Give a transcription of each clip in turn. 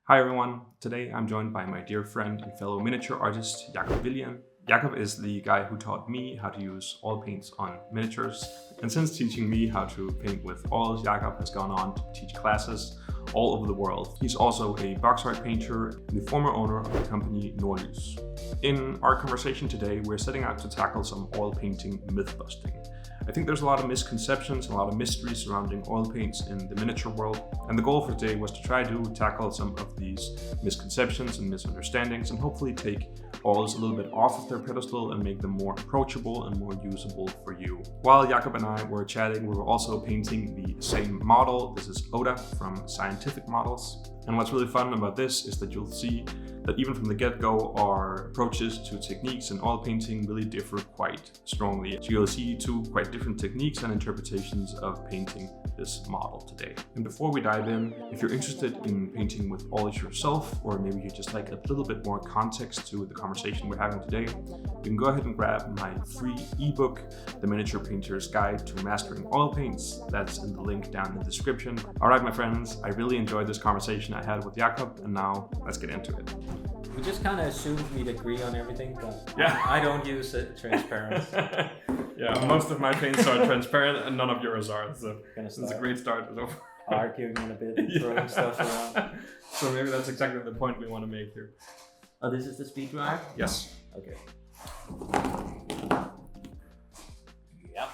Hi everyone, today I'm joined by my dear friend and fellow miniature artist Jakob Villien. Jakob is the guy who taught me how to use oil paints on miniatures, and since teaching me how to paint with oils, Jakob has gone on to teach classes all over the world. He's also a box art painter and the former owner of the company Nordlys. In our conversation today, we're setting out to tackle some oil painting myth busting. I think there's a lot of misconceptions and a lot of mystery surrounding oil paints in the miniature world, and the goal for today was to try to tackle some of these misconceptions and misunderstandings and hopefully take oils a little bit off of their pedestal and make them more approachable and more usable for you. While Jakob and I were chatting, we were also painting the same model. This is Oda from Scientific Models. And what's really fun about this is that you'll see that even from the get-go, our approaches to techniques in oil painting really differ quite strongly. So you'll see two quite different techniques and interpretations of painting this model today. And before we dive in, if you're interested in painting with oils yourself, or maybe you just like a little bit more context to the conversation we're having today, you can go ahead and grab my free ebook, The Miniature Painter's Guide to Mastering Oil Paints. That's in the link down in the description. All right, my friends, I really enjoyed this conversation I had with Jakob, and now let's get into it. We just kind of assumed we'd agree on everything, but yeah. I don't use it transparent. Yeah, most of my paints are transparent and none of yours are, so it's a great start. Arguing in a bit and throwing stuff around. So maybe that's exactly the point we want to make here. Oh, this is the speed dry? Yes. Okay. Yep.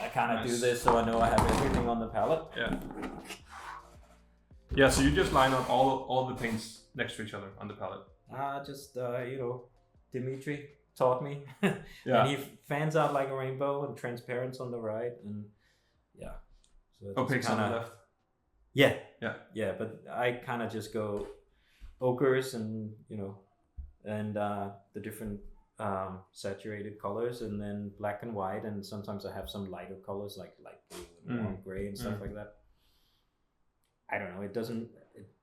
I kind of do this so I know I have everything on the palette. Yeah. Yeah, so you just line up all the paints next to each other on the palette. Dimitri taught me. Yeah. And he fans out like a rainbow and transparent on the right, and yeah. So opaques on the left. Yeah. Yeah. Yeah, but I kind of just go ochres and the different saturated colors, and then black and white, and sometimes I have some lighter colors like light blue and warm gray and stuff like that. I don't know.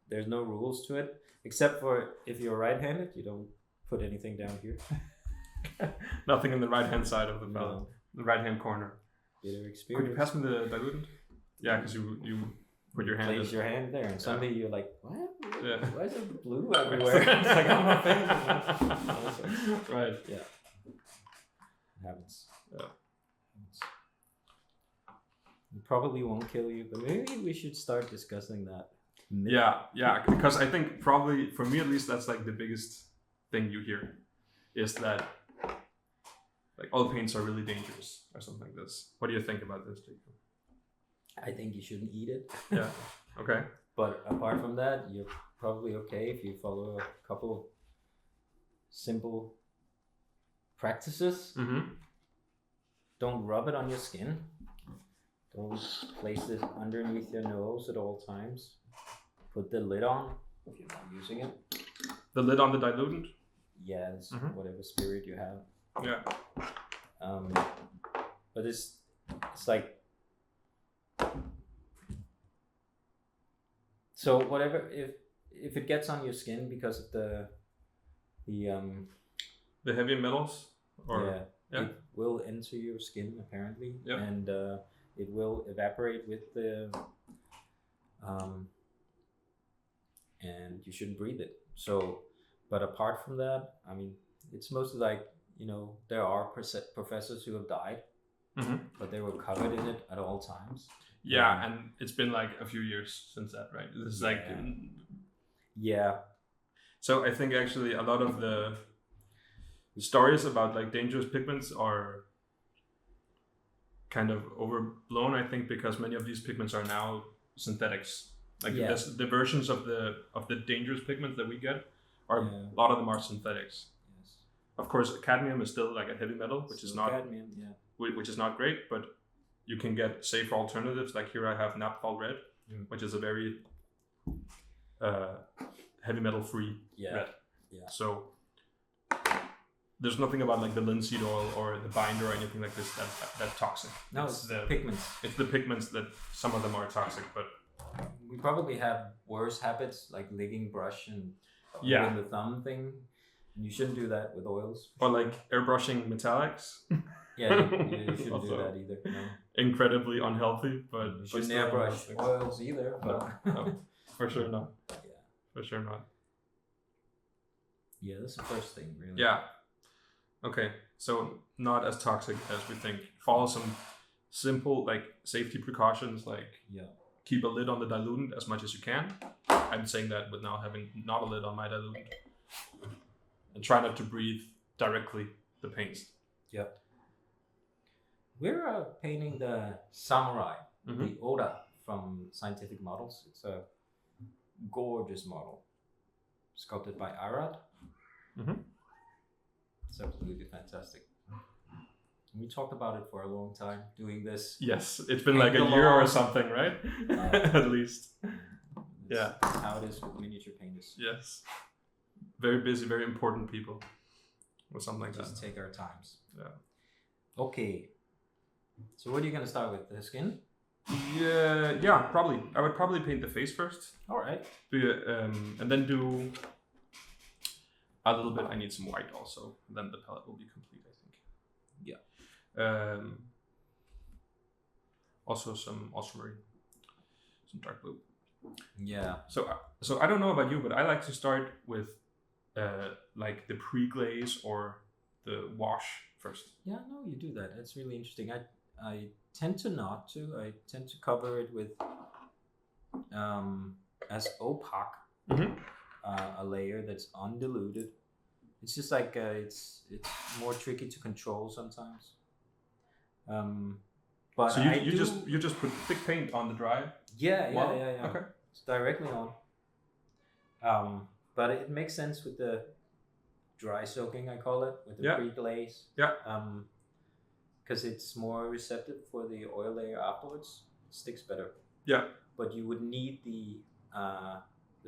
There's no rules to it, except for if you're right-handed, you don't put anything down here. Nothing in the right-hand side of the palette, the right-hand corner. Bitter experience. Could you pass me the diluent? Yeah, because you put your hand. Place your hand there, and suddenly you're like, what? Yeah. Why is there blue everywhere? It's like on my face. Right. Yeah. It happens. Yeah. It probably won't kill you, but maybe we should start discussing that. Yeah, because I think probably, for me at least, that's like the biggest thing you hear, is that like oil paints are really dangerous or something like this. What do you think about this, Jacob? I think you shouldn't eat it. Yeah, okay. But apart from that, you're probably okay if you follow a couple simple practices. Mm-hmm. Don't rub it on your skin. Don't place it underneath your nose at all times. Put the lid on if you're not using it. The lid on the diluent? Yes, whatever spirit you have. Yeah. But it's like, so whatever, if it gets on your skin because of the heavy metals, or it will enter your skin apparently, yep. And it will evaporate with the and you shouldn't breathe it. So, but apart from that, I mean, it's mostly like, there are professors who have died, but they were covered in it at all times. Yeah, and it's been like a few years since that, right? This is like... Yeah. So I think actually a lot of the stories about like dangerous pigments are kind of overblown, I think, because many of these pigments are now synthetics. Like the versions of the dangerous pigments that we get are a lot of them are synthetics. Yes. Of course, cadmium is still like a heavy metal, which is not cadmium, which is not great, but you can get safer alternatives. Like here I have Naphthol red, which is a very heavy metal free red. Yeah. So there's nothing about like the linseed oil or the binder or anything like this that's toxic. No, it's the pigments. It's the pigments that some of them are toxic, but we probably have worse habits like licking brush and doing the thumb thing. You shouldn't do that with oils. Or like airbrushing metallics. Yeah, you shouldn't do that either. No. Incredibly unhealthy, but you shouldn't airbrush oils either. No, for sure not. Yeah. For sure not. Yeah, that's the first thing, really. Yeah. Okay, so not as toxic as we think. Follow some simple like safety precautions, like keep a lid on the diluent as much as you can. I'm saying that with now having not a lid on my diluent. And try not to breathe directly the paints. Yep. We're painting the Samurai, the Oda from Scientific Models. It's a gorgeous model, sculpted by Arad. It's absolutely fantastic. We talked about it for a long time, doing this. Yes, it's been like a year or something, right? At least. That's how it is with miniature painters. Yes. Very busy, very important people. Or something like that. Just take our times. Yeah. Okay. So what are you going to start with? The skin? Yeah, probably. I would probably paint the face first. All right. And then do a little bit. I need some white also. Then the palette will be complete, I think. Yeah. Also some ultramarine, some dark blue. Yeah. So I don't know about you, but I like to start with like the pre-glaze or the wash first. Yeah, no, you do that. That's really interesting. I tend to not to. I tend to cover it with as opaque a layer that's undiluted. It's just like it's more tricky to control sometimes. But so you just put thick paint on the dry. Yeah. Okay. It's directly on. But it makes sense with the dry soaking, I call it, with the pre-glaze. Yeah. Because it's more receptive for the oil layer afterwards. It sticks better. Yeah. But you would need the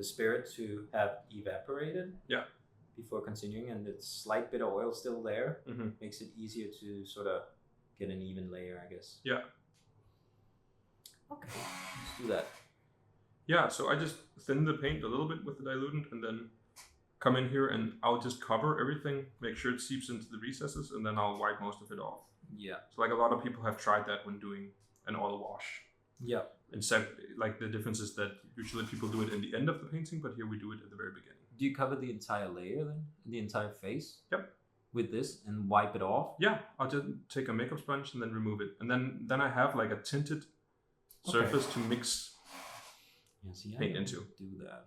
spirit to have evaporated. Yeah. Before continuing, and the slight bit of oil still there makes it easier to sort of get an even layer, I guess. Yeah. Okay, let's do that. Yeah, so I just thin the paint a little bit with the diluent and then come in here and I'll just cover everything, make sure it seeps into the recesses, and then I'll wipe most of it off. Yeah. So like a lot of people have tried that when doing an oil wash. Yeah. Instead, like the difference is that usually people do it in the end of the painting, but here we do it at the very beginning. Do you cover the entire layer then? The entire face? Yep. With this and wipe it off? Yeah, I'll just take a makeup sponge and then remove it. And then I have like a tinted surface to mix paint into. Do that.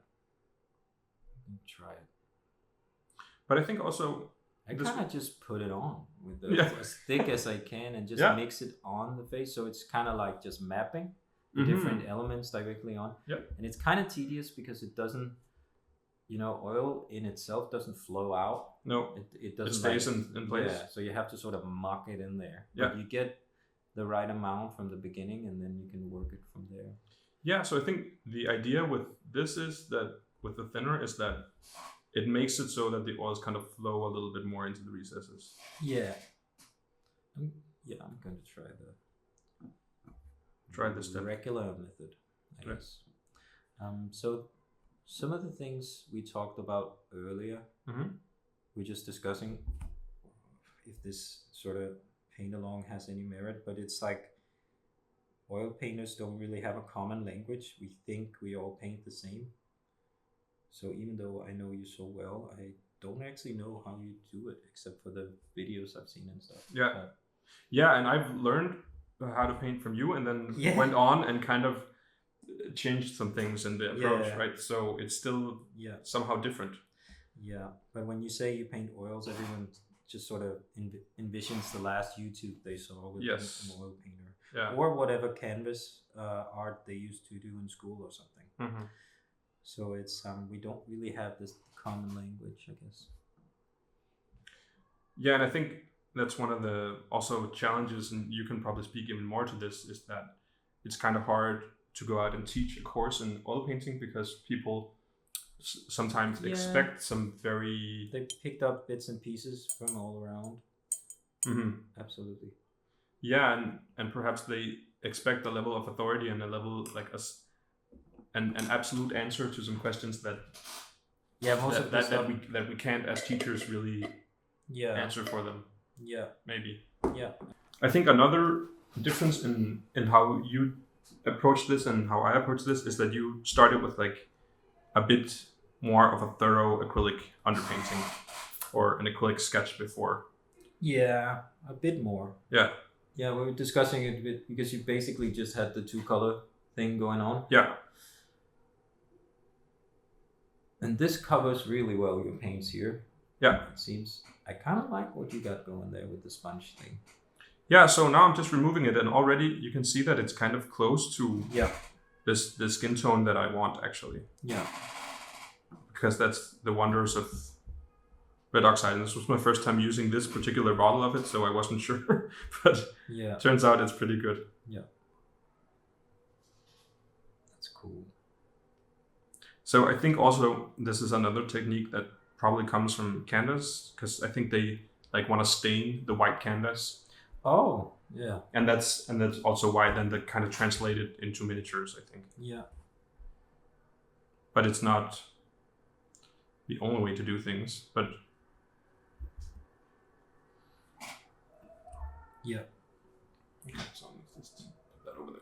Try it. But I think also I kind of just put it on with as thick as I can and just mix it on the face, so it's kind of like just mapping the different elements directly on. Yep. And it's kind of tedious because it doesn't, oil in itself doesn't flow out. No, it doesn't. It stays in place. Yeah, so you have to sort of muck it in there. Yeah. But you get the right amount from the beginning, and then you can work it from there. Yeah, so I think the idea with this is that with the thinner is that it makes it so that the oils kind of flow a little bit more into the recesses. Yeah. I'm going to try this step. Regular method, I guess. So some of the things we talked about earlier, we're just discussing if this sort of paint along has any merit, but it's like oil painters don't really have a common language. We think we all paint the same. So even though I know you so well, I don't actually know how you do it, except for the videos I've seen and stuff. Yeah. Yeah, and I've learned how to paint from you and then went on and kind of changed some things in the approach, right? So it's still somehow different. Yeah, but when you say you paint oils, everyone just sort of envisions the last YouTube they saw with an oil painter. Yeah. Or whatever canvas art they used to do in school or something. So it's we don't really have this common language, I guess. Yeah, and I think that's one of the also challenges, and you can probably speak even more to this, is that it's kind of hard to go out and teach a course in oil painting because people sometimes expect some very... They picked up bits and pieces from all around. Absolutely. Yeah, and perhaps they expect a level of authority and a level like an absolute answer to some questions that that we can't as teachers really answer for them. Yeah, maybe. Yeah, I think another difference in how you approach this and how I approach this is that you started with like a bit more of a thorough acrylic underpainting or an acrylic sketch before. Yeah, a bit more. Yeah. Yeah, we were discussing it a bit because you basically just had the 2-color thing going on. Yeah. And this covers really well your paints here. Yeah. It seems. I kind of like what you got going there with the sponge thing. Yeah, so now I'm just removing it, and already you can see that it's kind of close to the skin tone that I want, actually. Yeah. Because that's the wonders of red oxide. And this was my first time using this particular bottle of it, so I wasn't sure. But yeah, turns out it's pretty good. Yeah. That's cool. So I think also this is another technique that probably comes from canvas, because I think they like want to stain the white canvas. Oh, yeah. And that's also why then they kind of translate it into miniatures, I think. Yeah. But it's not the only way to do things, but yeah. Okay, so let's just put that over there.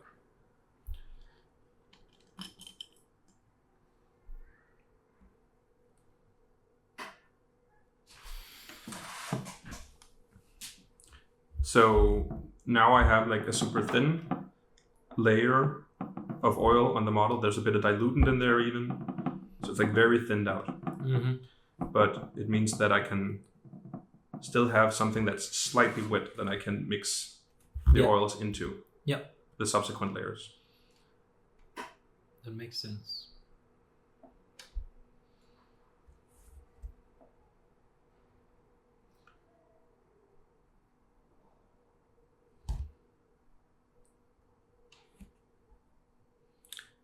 So now I have like a super thin layer of oil on the model. There's a bit of dilutant in there even. So it's like very thinned out. Mm-hmm. But it means that I can still have something that's slightly wet that I can mix the oils into the subsequent layers. That makes sense.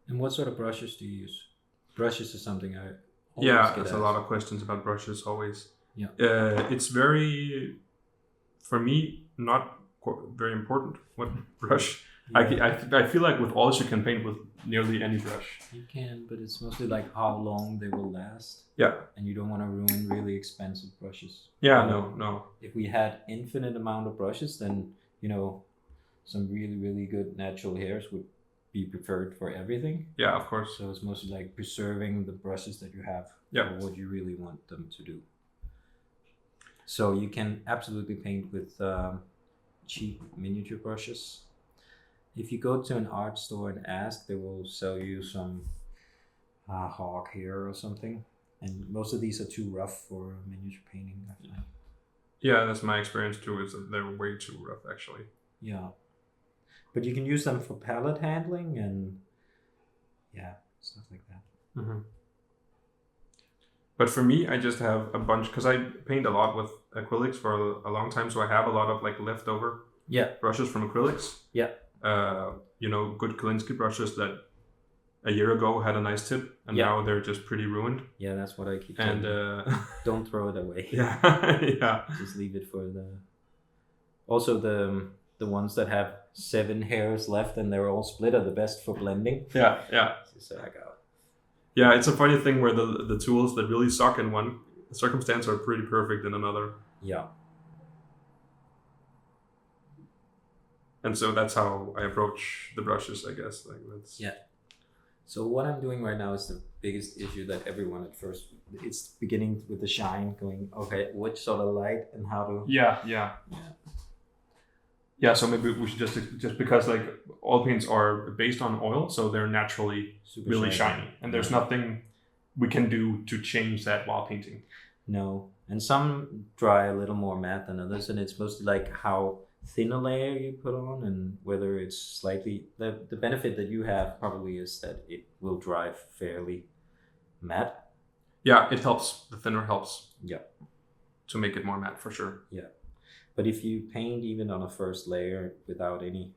And what sort of brushes do you use? Brushes is something I always get there's asked. a lot of questions about brushes always. Yeah. It's very, for me, not very important what brush. Yeah. I feel like with oils you can paint with nearly any brush. You can, but it's mostly like how long they will last. Yeah. And you don't want to ruin really expensive brushes. Yeah, no. If we had infinite amount of brushes, then, some really, really good natural hairs would be preferred for everything. Yeah, of course. So it's mostly like preserving the brushes that you have for what you really want them to do. So you can absolutely paint with cheap miniature brushes. If you go to an art store and ask, they will sell you some hog hair or something. And most of these are too rough for miniature painting, I find. Yeah, that's my experience too, is that they're way too rough actually. Yeah. But you can use them for palette handling and stuff like that. Mm-hmm. But for me, I just have a bunch, because I paint a lot with acrylics for a long time, so I have a lot of like leftover brushes from acrylics. Yeah. Good Kolinsky brushes that a year ago had a nice tip, and now they're just pretty ruined. Yeah, that's what I keep telling you. Don't throw it away. Yeah. Just leave it for also the ones that have 7 hairs left and they're all split are the best for blending. Yeah. Yeah, it's a funny thing where the tools that really suck in one circumstance are pretty perfect in another. Yeah. And so that's how I approach the brushes, I guess. Yeah. So what I'm doing right now is the biggest issue that everyone at first, it's beginning with the shine, going, okay, which sort of light and how to... Yeah, so maybe we should just because like oil paints are based on oil, so they're naturally super really shiny. And there's nothing we can do to change that while painting. No. And some dry a little more matte than others, and it's mostly like how thin a layer you put on and whether it's slightly... The benefit that you have probably is that it will dry fairly matte. Yeah, it helps. The thinner helps. Yeah. To make it more matte for sure. Yeah. But if you paint even on a first layer without any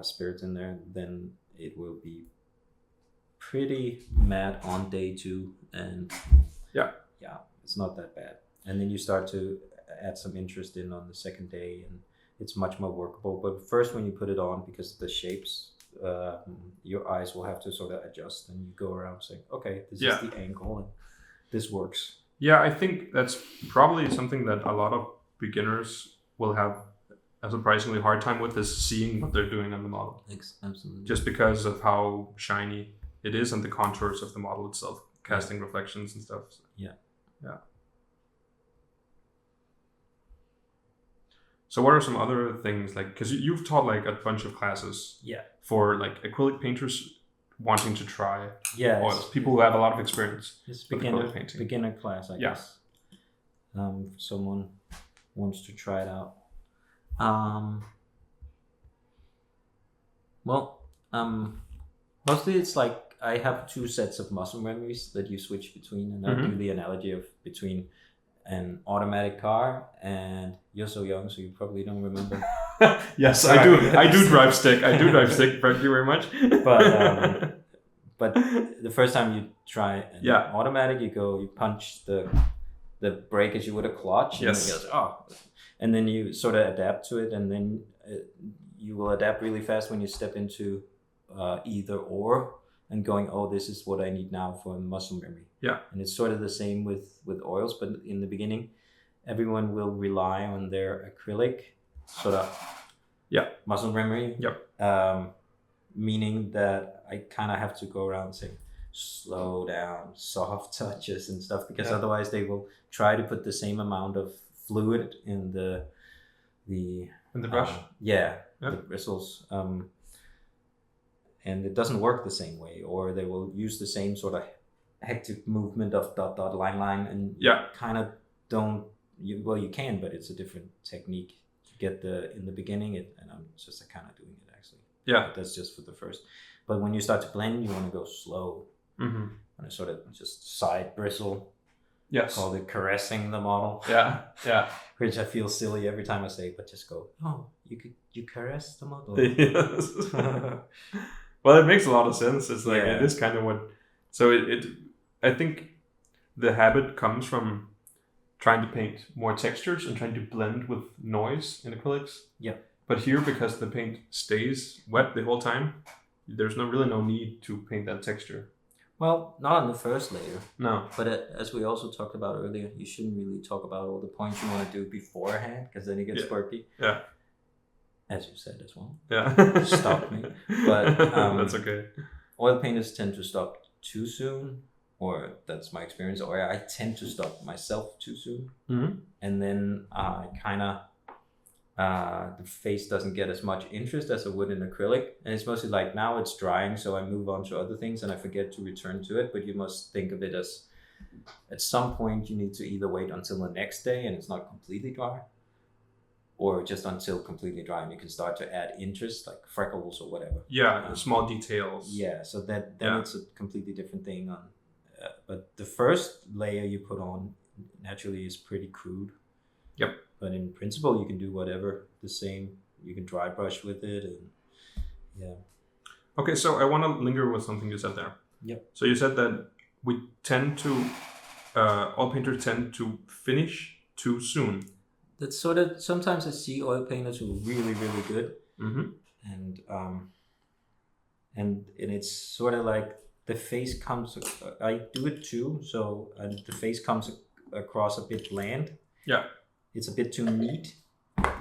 spirits in there, then it will be pretty matte on day 2, and it's not that bad. And then you start to add some interest in on the second day, and it's much more workable. But first, when you put it on, because of the shapes, your eyes will have to sort of adjust, and you go around saying, okay, this is the angle and this works. Yeah, I think that's probably something that a lot of beginners will have a surprisingly hard time with, is seeing what they're doing on the model. Absolutely. Just because of how shiny it is and the contours of the model itself casting reflections and stuff. Yeah. Yeah. So what are some other things, like, because you've taught like a bunch of classes for like acrylic painters wanting to try oils, people who have a lot of experience with acrylic painting. Beginner class, I guess. Someone wants to try it out. Mostly it's like I have 2 sets of muscle memories that you switch between, and I'll do the analogy of between an automatic car, and you're so young, so you probably don't remember. Yes, I do. I do drive stick. Thank you very much. But the first time you try an automatic, you punch the brake as you would a clutch. And then it goes, and then you sort of adapt to it, and then you will adapt really fast when you step into either or, and going, this is what I need now for muscle memory. Yeah. And it's sort of the same with oils, but in the beginning, everyone will rely on their acrylic sort of muscle memory. Yep. Meaning that I kind of have to go around saying, slow down, soft touches and stuff, because otherwise they will try to put the same amount of fluid in the brush. The bristles. And it doesn't work the same way, or they will use the same sort of hectic movement of dot, dot, line, and kind of don't, you can, but it's a different technique to get in the beginning, and I'm just kind of doing it actually. Yeah. But that's just for the first. But when you start to blend, you want to go slow. Mm-hmm. And sort of just side bristle. Yes. Called it caressing the model. Yeah. Yeah. Which I feel silly every time I say, but just go, you caress the model. Yes. Well, it makes a lot of sense. It's like, it is kind of what, so I think the habit comes from trying to paint more textures and trying to blend with noise in acrylics. Yeah. But here, because the paint stays wet the whole time, there's really no need to paint that texture. Well, not on the first layer. No. But as we also talked about earlier, you shouldn't really talk about all the points you want to do beforehand, because then it gets quirky. Yeah. As you said as well. Yeah. Stop me. But that's okay. Oil painters tend to stop too soon, or that's my experience, or I tend to stop myself too soon. Mm-hmm. And then kind of the face doesn't get as much interest as it would in acrylic. And it's mostly like, now it's drying, so I move on to other things and I forget to return to it. But you must think of it as, at some point you need to either wait until the next day and it's not completely dry, or just until completely dry, and you can start to add interest, like freckles or whatever. Yeah, small details. Yeah, so then it's a completely different thing. But the first layer you put on naturally is pretty crude. Yep. But in principle, you can do whatever, the same. You can dry brush with it, and Okay, so I want to linger with something you said there. Yep. So you said that we tend to, all painters tend to finish too soon. That's sort of, sometimes I see oil painters who are really, really good. Mm-hmm. And it's sort of like the face comes, I do it too, so the face comes across a bit bland. Yeah. It's a bit too neat.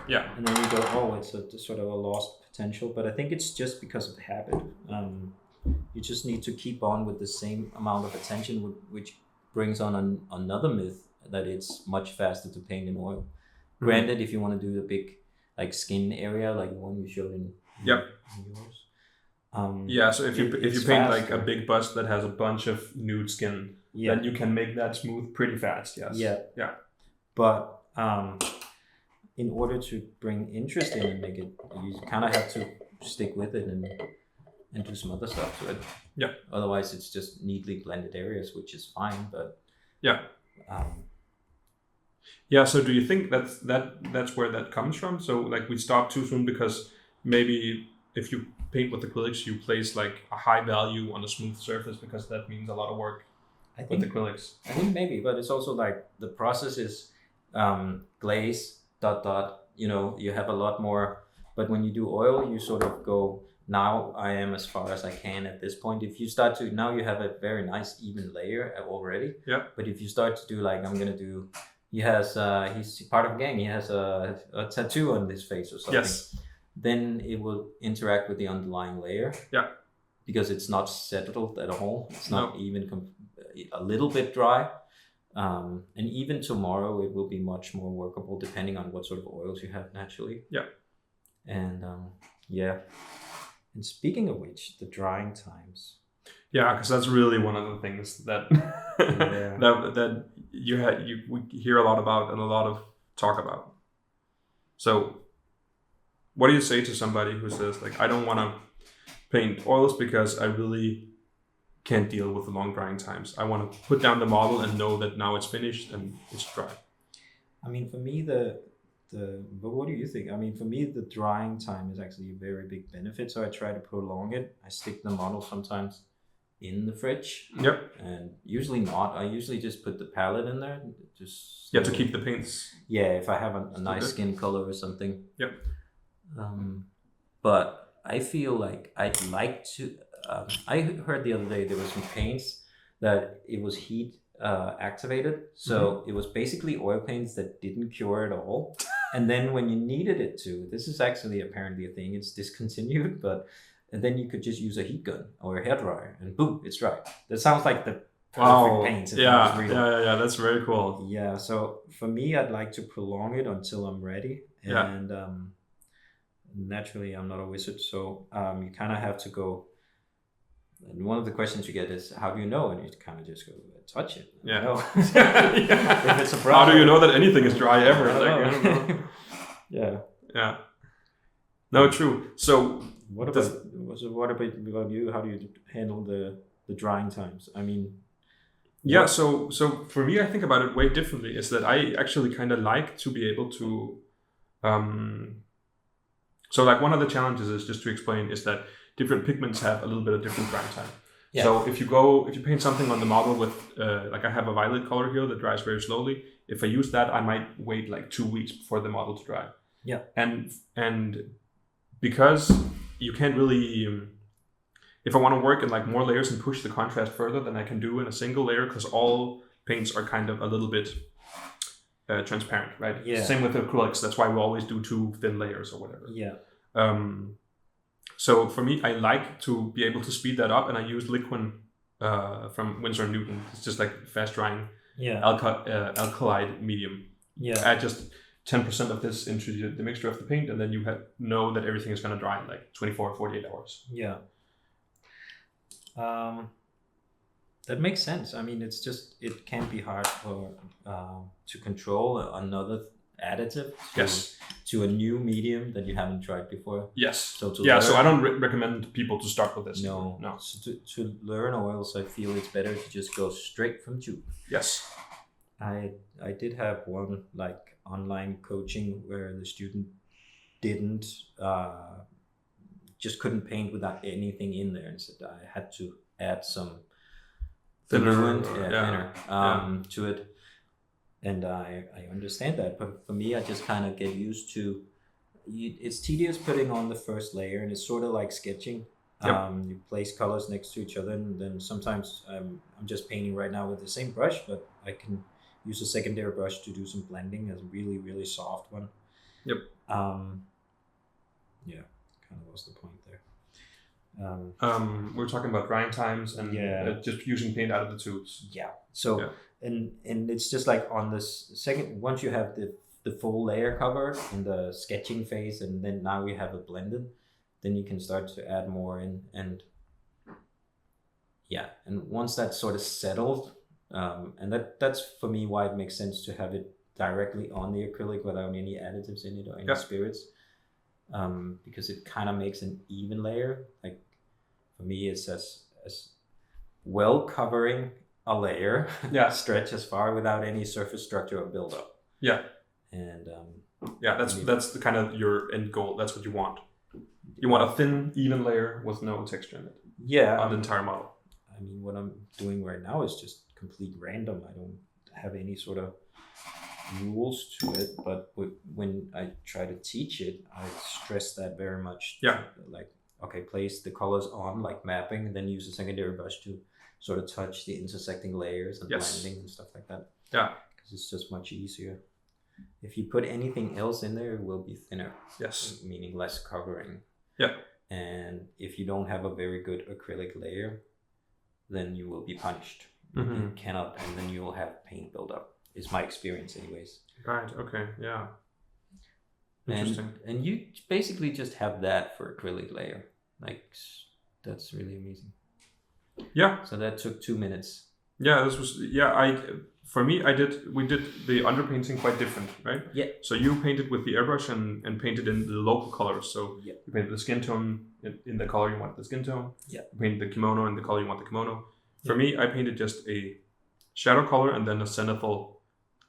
Yeah. And then you go, it's a sort of a lost potential. But I think it's just because of habit. You just need to keep on with the same amount of attention, which brings on another myth that it's much faster to paint in oil. Mm-hmm. Granted, if you want to do the big like skin area, like the one you showed in yours. So if you paint faster. Like a big bust that has a bunch of nude skin, then you can make that smooth pretty fast. Yes. Yeah. Yeah. But in order to bring interest in and make it, you kind of have to stick with it and do some other stuff to it. Yeah. Otherwise, it's just neatly blended areas, which is fine. But so do you think that's where that comes from? So like we stop too soon because maybe if you paint with acrylics, you place like a high value on a smooth surface because that means a lot of work with acrylics. I think maybe, but it's also like the process is glaze, ... You have a lot more, but when you do oil, you sort of go, now I am as far as I can at this point. If you start to, now you have a very nice even layer already. Yeah. But if you start to do like, he's part of a gang, he has a tattoo on his face or something. Yes. Then it will interact with the underlying layer. Yeah. Because it's not settled at all. It's not even, a little bit dry. And even tomorrow, it will be much more workable depending on what sort of oils you have naturally. Yeah. And yeah. And speaking of which, the drying times. Yeah, because that's really one of the things that that we hear a lot about and a lot of talk about. So, what do you say to somebody who says like, I don't want to paint oils because I really can't deal with the long drying times. I want to put down the model and know that now it's finished and it's dry. I mean, for me, but what do you think? I mean, for me, the drying time is actually a very big benefit. So I try to prolong it. I stick the model sometimes in the fridge. Yep. And usually not. I usually just put the palette in there. Just to keep the paints. Yeah, if I have a nice skin color or something. Yep. But I feel like I'd like to. I heard the other day there were some paints that it was heat activated. So it was basically oil paints that didn't cure at all. And then when you needed it to, this is actually apparently a thing, it's discontinued, and then you could just use a heat gun or a hairdryer and boom, it's dry. That sounds like the perfect paint. Yeah, that's very cool. Yeah, so for me, I'd like to prolong it until I'm ready. And naturally, I'm not a wizard, so you kind of have to go. And one of the questions you get is, how do you know? And you kind of just go, touch it. Yeah. If it's a brown, how do you know that anything is dry ever? I don't know. Yeah. No, true. So what about you? How do you handle the drying times? I mean, yeah. So for me, I think about it way differently. Is that I actually kind of like to be able to. So like one of the challenges is, just to explain, is that different pigments have a little bit of different drying time. Yeah. So if you paint something on the model with, like I have a violet color here that dries very slowly. If I use that, I might wait like 2 weeks before the model to dry. Yeah. And because you can't really, if I want to work in like more layers and push the contrast further than I can do in a single layer, because all paints are kind of a little bit transparent, right? Yeah. Same with acrylics. That's why we always do 2 thin layers or whatever. Yeah. So for me, I like to be able to speed that up, and I use Liquin from Winsor & Newton. It's just like fast drying alkali medium. Yeah. Add just 10% of this into the mixture of the paint, and then you know that everything is going to dry in like 24 or 48 hours. Yeah. That makes sense. I mean, it can be hard to control another additive to a new medium that you haven't tried before. Yes. So so I don't recommend people to start with this. No. So to learn oils, I feel it's better to just go straight from tube. Yes. I did have one like online coaching where the student didn't just couldn't paint without anything in there, and said I had to add some thinner to it. And I understand that, but for me, I just kind of get used to. It's tedious putting on the first layer, and it's sort of like sketching. Yep. You place colors next to each other, and then sometimes I'm just painting right now with the same brush, but I can use a secondary brush to do some blending, as a really, really soft one. Yep. Yeah, kind of lost the point there. We're talking about drying times and just using paint out of the tubes. Yeah. So. Yeah. And it's just like on this second, once you have the full layer covered in the sketching phase, and then now we have it blended, then you can start to add more in. And once that's sort of settled, and that's for me why it makes sense to have it directly on the acrylic without any additives in it or any spirits, because it kind of makes an even layer. Like for me, it's as well covering a layer, stretch as far without any surface structure or buildup. Yeah. And that's the kind of your end goal. That's what you want. You want a thin, even layer with no texture in it. Yeah. On the entire model. I mean, what I'm doing right now is just complete random. I don't have any sort of rules to it, but when I try to teach it, I stress that very much. Yeah. Like, okay, place the colors on, like mapping, and then use a secondary brush to sort of touch the intersecting layers and blending and stuff like that. Yeah. Because it's just much easier. If you put anything else in there, it will be thinner. Yes. Meaning less covering. Yeah. And if you don't have a very good acrylic layer, then you will be punished. You cannot, and then you will have paint buildup. Is my experience, anyways. Right. Okay. Yeah. Interesting. And you basically just have that for acrylic layer. Like, that's really amazing. Yeah. So that took 2 minutes. Yeah. This was. Yeah. We did the underpainting quite different, right? Yeah. So you painted with the airbrush and painted in the local colors. So yeah. You painted the skin tone in the color you want the skin tone. Yeah. You painted the kimono in the color you want the kimono. For me, I painted just a shadow color and then a zenithal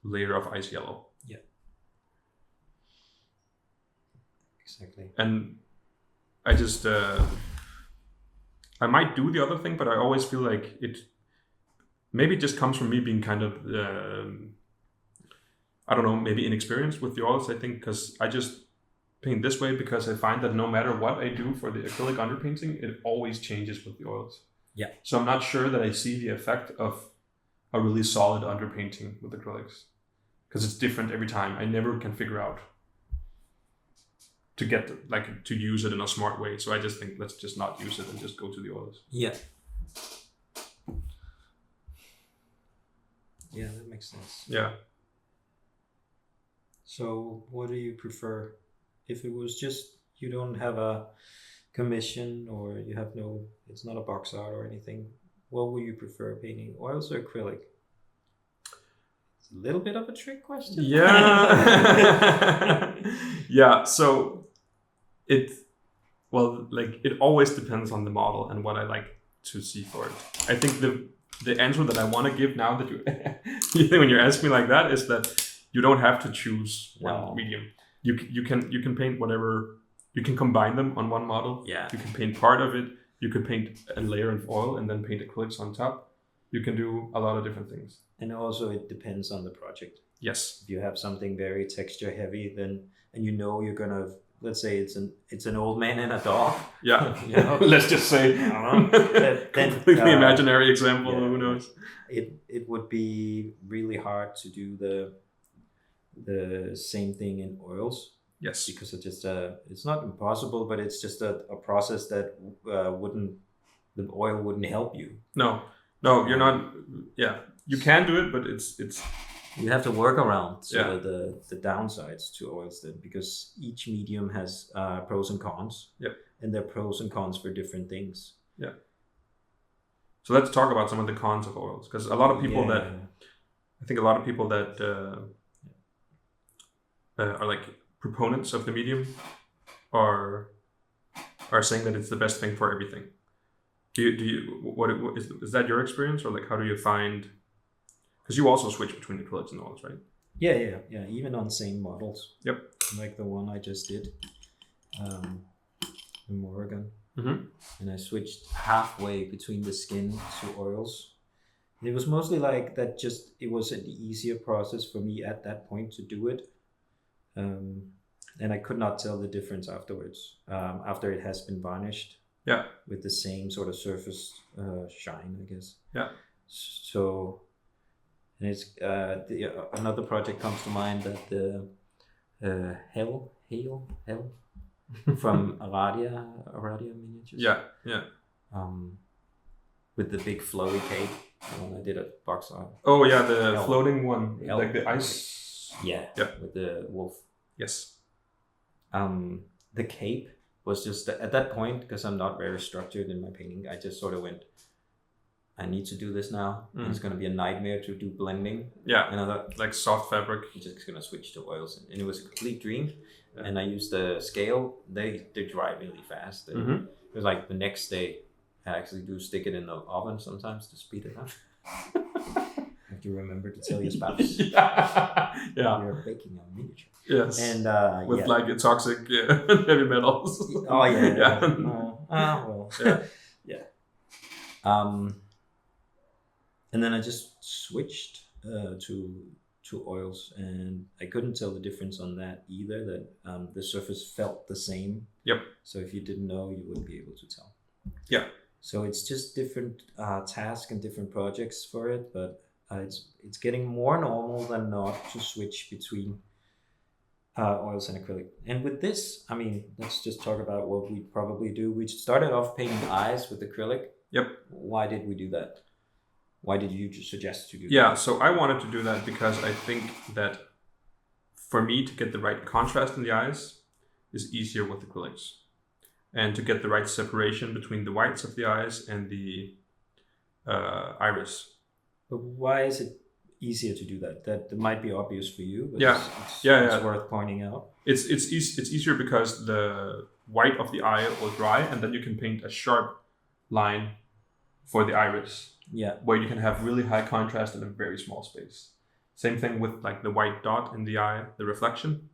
layer of ice yellow. Yeah. Exactly. And I just I might do the other thing, but I always feel like it maybe just comes from me being kind of I don't know, maybe inexperienced with the oils. I think because I just paint this way because I find that no matter what I do for the acrylic underpainting, it always changes with the oils. Yeah. So I'm not sure that I see the effect of a really solid underpainting with acrylics because it's different every time. I never can figure out to get to use it in a smart way. So I just think let's just not use it and just go to the oils. Yeah. Yeah, that makes sense. Yeah. So what do you prefer? If it was just you don't have a commission or you have it's not a box art or anything, what would you prefer painting, oils or acrylic? It's a little bit of a trick question. Yeah. Yeah. So it always depends on the model and what I like to see for it. I think the answer that I want to give now that when you're asking me like that is that you don't have to choose one medium. You can paint whatever. You can combine them on one model. Yeah. You can paint part of it. You could paint a layer of oil and then paint acrylics on top. You can do a lot of different things. And also it depends on the project. Yes. If you have something very texture heavy, then you're gonna, let's say it's an old man and a dog. Yeah. Let's just say completely imaginary example. Yeah, who knows? It would be really hard to do the same thing in oils. Yes. Because it's not impossible, but it's just a process that the oil wouldn't help you. No, you're not. Yeah, you can do it, but it's. You have to work around the downsides to oils then, because each medium has pros and cons. Yep. And they're pros and cons for different things. Yeah. So let's talk about some of the cons of oils, because a lot of people that are like proponents of the medium are saying that it's the best thing for everything. Is that your experience, or like how do you find? Because you also switch between acrylics and oils, right? Yeah. Even on same models. Yep. Like the one I just did in Oregon. Mm-hmm. And I switched halfway between the skin to oils. And it was mostly like that. It was an easier process for me at that point to do it. And I could not tell the difference afterwards, after it has been varnished. Yeah. With the same sort of surface shine, I guess. Yeah. So, and it's another project comes to mind, that the Hell from Aradia Miniatures. Yeah. With the big flowy cape, the one I did at box art. Oh yeah, the floating one, like the ice. Yeah. With the wolf. Yes. The cape was just at that point, because I'm not very structured in my painting, I just sort of went, I need to do this now. It's going to be a nightmare to do blending. Yeah. And I thought, like soft fabric. I'm just going to switch to oils. And it was a complete dream. Yeah. And I used the scale. They dry really fast. And it was like the next day, I actually do stick it in the oven sometimes to speed it up. Have to remember to tell your spouse. Yeah. You're baking a miniature. Yes. And with like a toxic heavy metals. Oh yeah. Yeah. Well. Yeah. Yeah. And then I just switched to oils, and I couldn't tell the difference on that either. That the surface felt the same. Yep. So if you didn't know, you wouldn't be able to tell. Yeah. So it's just different tasks and different projects for it, but it's getting more normal than not to switch between oils and acrylic. And with this, I mean, let's just talk about what we probably do. We started off painting eyes with acrylic. Yep. Why did we do that? Why did you just suggest to do Yeah, that? so I wanted to do that because I think that for me to get the right contrast in the eyes is easier with acrylics. And to get the right separation between the whites of the eyes and the iris. But why is it easier to do that? That might be obvious for you, but Yeah. It's worth pointing out. It's easier because the white of the eye will dry, and then you can paint a sharp line for the iris. Yeah. Where you can have really high contrast in a very small space. Same thing with like the white dot in the eye, the reflection.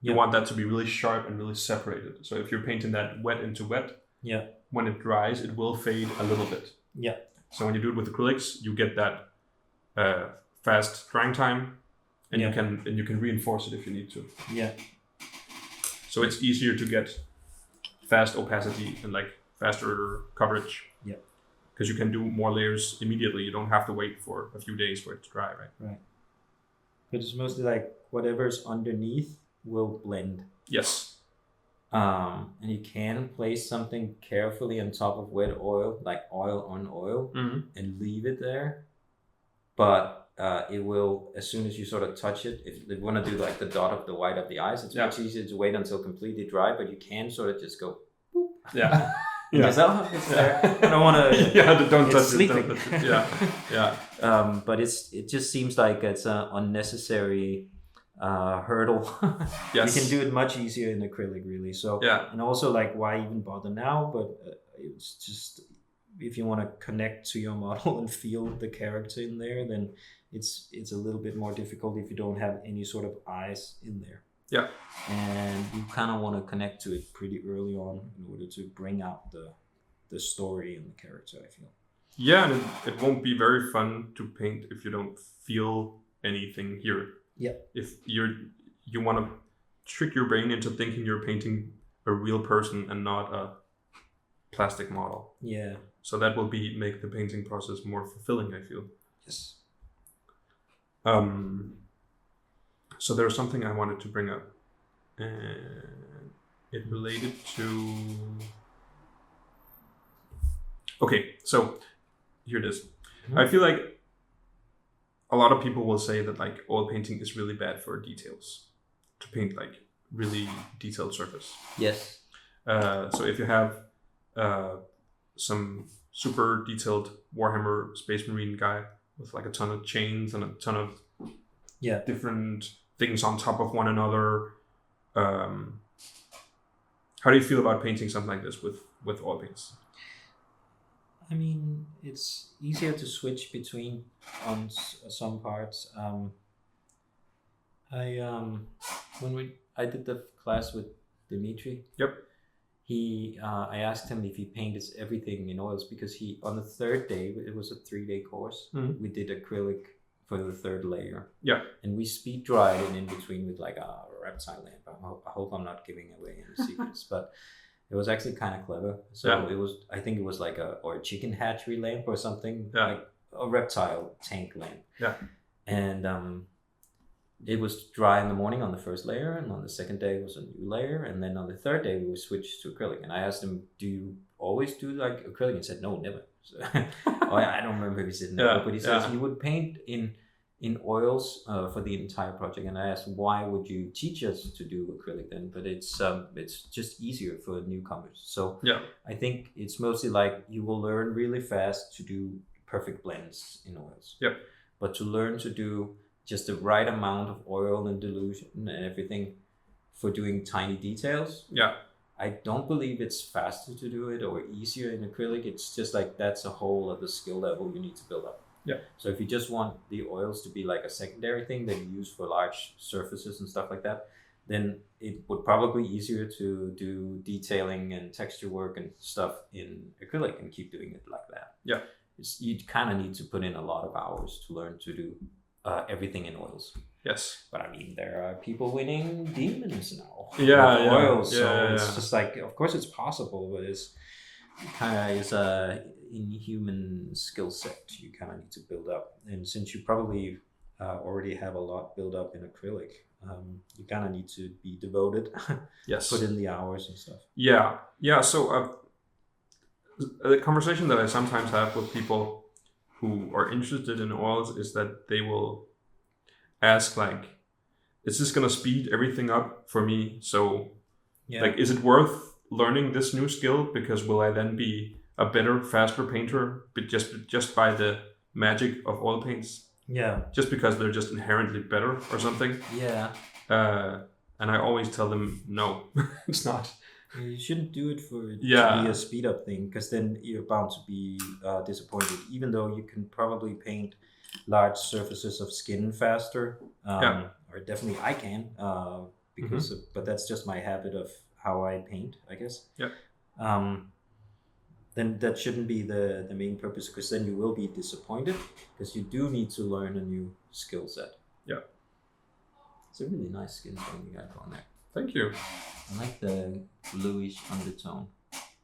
You want that to be really sharp and really separated. So if you're painting that wet into wet, when it dries, it will fade a little bit. Yeah. So when you do it with acrylics, you get that fast drying time, and you can reinforce it if you need to. Yeah. So it's easier to get fast opacity and like faster coverage. Yeah. Because you can do more layers immediately. You don't have to wait for a few days for it to dry, right? Right. But it's mostly like whatever's underneath will blend. Yes. And you can place something carefully on top of wet oil, like oil on oil, and leave it there. But it will, as soon as you sort of touch it, if you want to do like the dot of the white of the eyes, it's much easier to wait until completely dry, but you can sort of just go, boop. Yeah. Just, it's there. I don't want to. Don't touch sleeping. it. Don't touch it. Yeah. But it just seems like it's an unnecessary hurdle. Yes. You can do it much easier in acrylic, really. So and also like why even bother now? But it's just if you want to connect to your model and feel the character in there, then it's a little bit more difficult if you don't have any sort of eyes in there. Yeah. And you kind of want to connect to it pretty early on in order to bring out the story and the character, I feel. Yeah, and it won't be very fun to paint if you don't feel anything here. Yeah. If you want to trick your brain into thinking you're painting a real person and not a plastic model. Yeah. So that will make the painting process more fulfilling, I feel. Yes. So there's something I wanted to bring up, and it related to. Okay, so here it is. I feel like a lot of people will say that like oil painting is really bad for details, to paint like really detailed surface. Yes. So if you have some super detailed Warhammer Space Marine guy with like a ton of chains and a ton of different things on top of one another, how do you feel about painting something like this with oil paints? I mean, it's easier to switch between on some parts. I did the class with Dimitri. Yep. I asked him if he painted everything in oils because on the third day, it was a 3-day course. We did acrylic for the third layer. Yeah. And we speed dried it in between with like a reptile lamp. I hope I'm not giving away any secrets, but it was actually kind of clever. So I think it was like a chicken hatchery lamp or something, like a reptile tank lamp. Yeah. And it was dry in the morning on the first layer, and on the second day it was a new layer, and then on the third day we switched to acrylic. And I asked him, "Do you always do like acrylic?" And he said, "No, never." So, I don't remember if he said never, but he says he would paint in oils for the entire project. And I asked, "Why would you teach us to do acrylic then?" But it's just easier for newcomers. So I think it's mostly like you will learn really fast to do perfect blends in oils. Yep. But to learn to do just the right amount of oil and dilution and everything for doing tiny details. Yeah. I don't believe it's faster to do it or easier in acrylic. It's just like that's a whole other skill level you need to build up. Yeah. So if you just want the oils to be like a secondary thing that you use for large surfaces and stuff like that, then it would probably be easier to do detailing and texture work and stuff in acrylic and keep doing it like that. Yeah. You kind of need to put in a lot of hours to learn to do everything in oils. Yes. But I mean, there are people winning demons now. Yeah. Oils. So it's just like, of course it's possible, but it's kind of is a inhuman skill set you kind of need to build up. And since you probably already have a lot built up in acrylic, you kind of need to be devoted. Yes. Put in the hours and stuff. Yeah. Yeah. So the conversation that I sometimes have with people who are interested in oils is that they will ask like, is this gonna speed everything up for me? So like, is it worth learning this new skill? Because will I then be a better, faster painter, but just by the magic of oil paints? Yeah. Just because they're just inherently better or something? Yeah. And I always tell them, no, it's not. You shouldn't do it to be a speed up thing, because then you're bound to be disappointed. Even though you can probably paint large surfaces of skin faster, or definitely I can, because but that's just my habit of how I paint, I guess. Yeah. Then that shouldn't be the main purpose, because then you will be disappointed, because you do need to learn a new skill set. Yeah. It's a really nice skin tone you got on there. Thank you. I like the bluish undertone.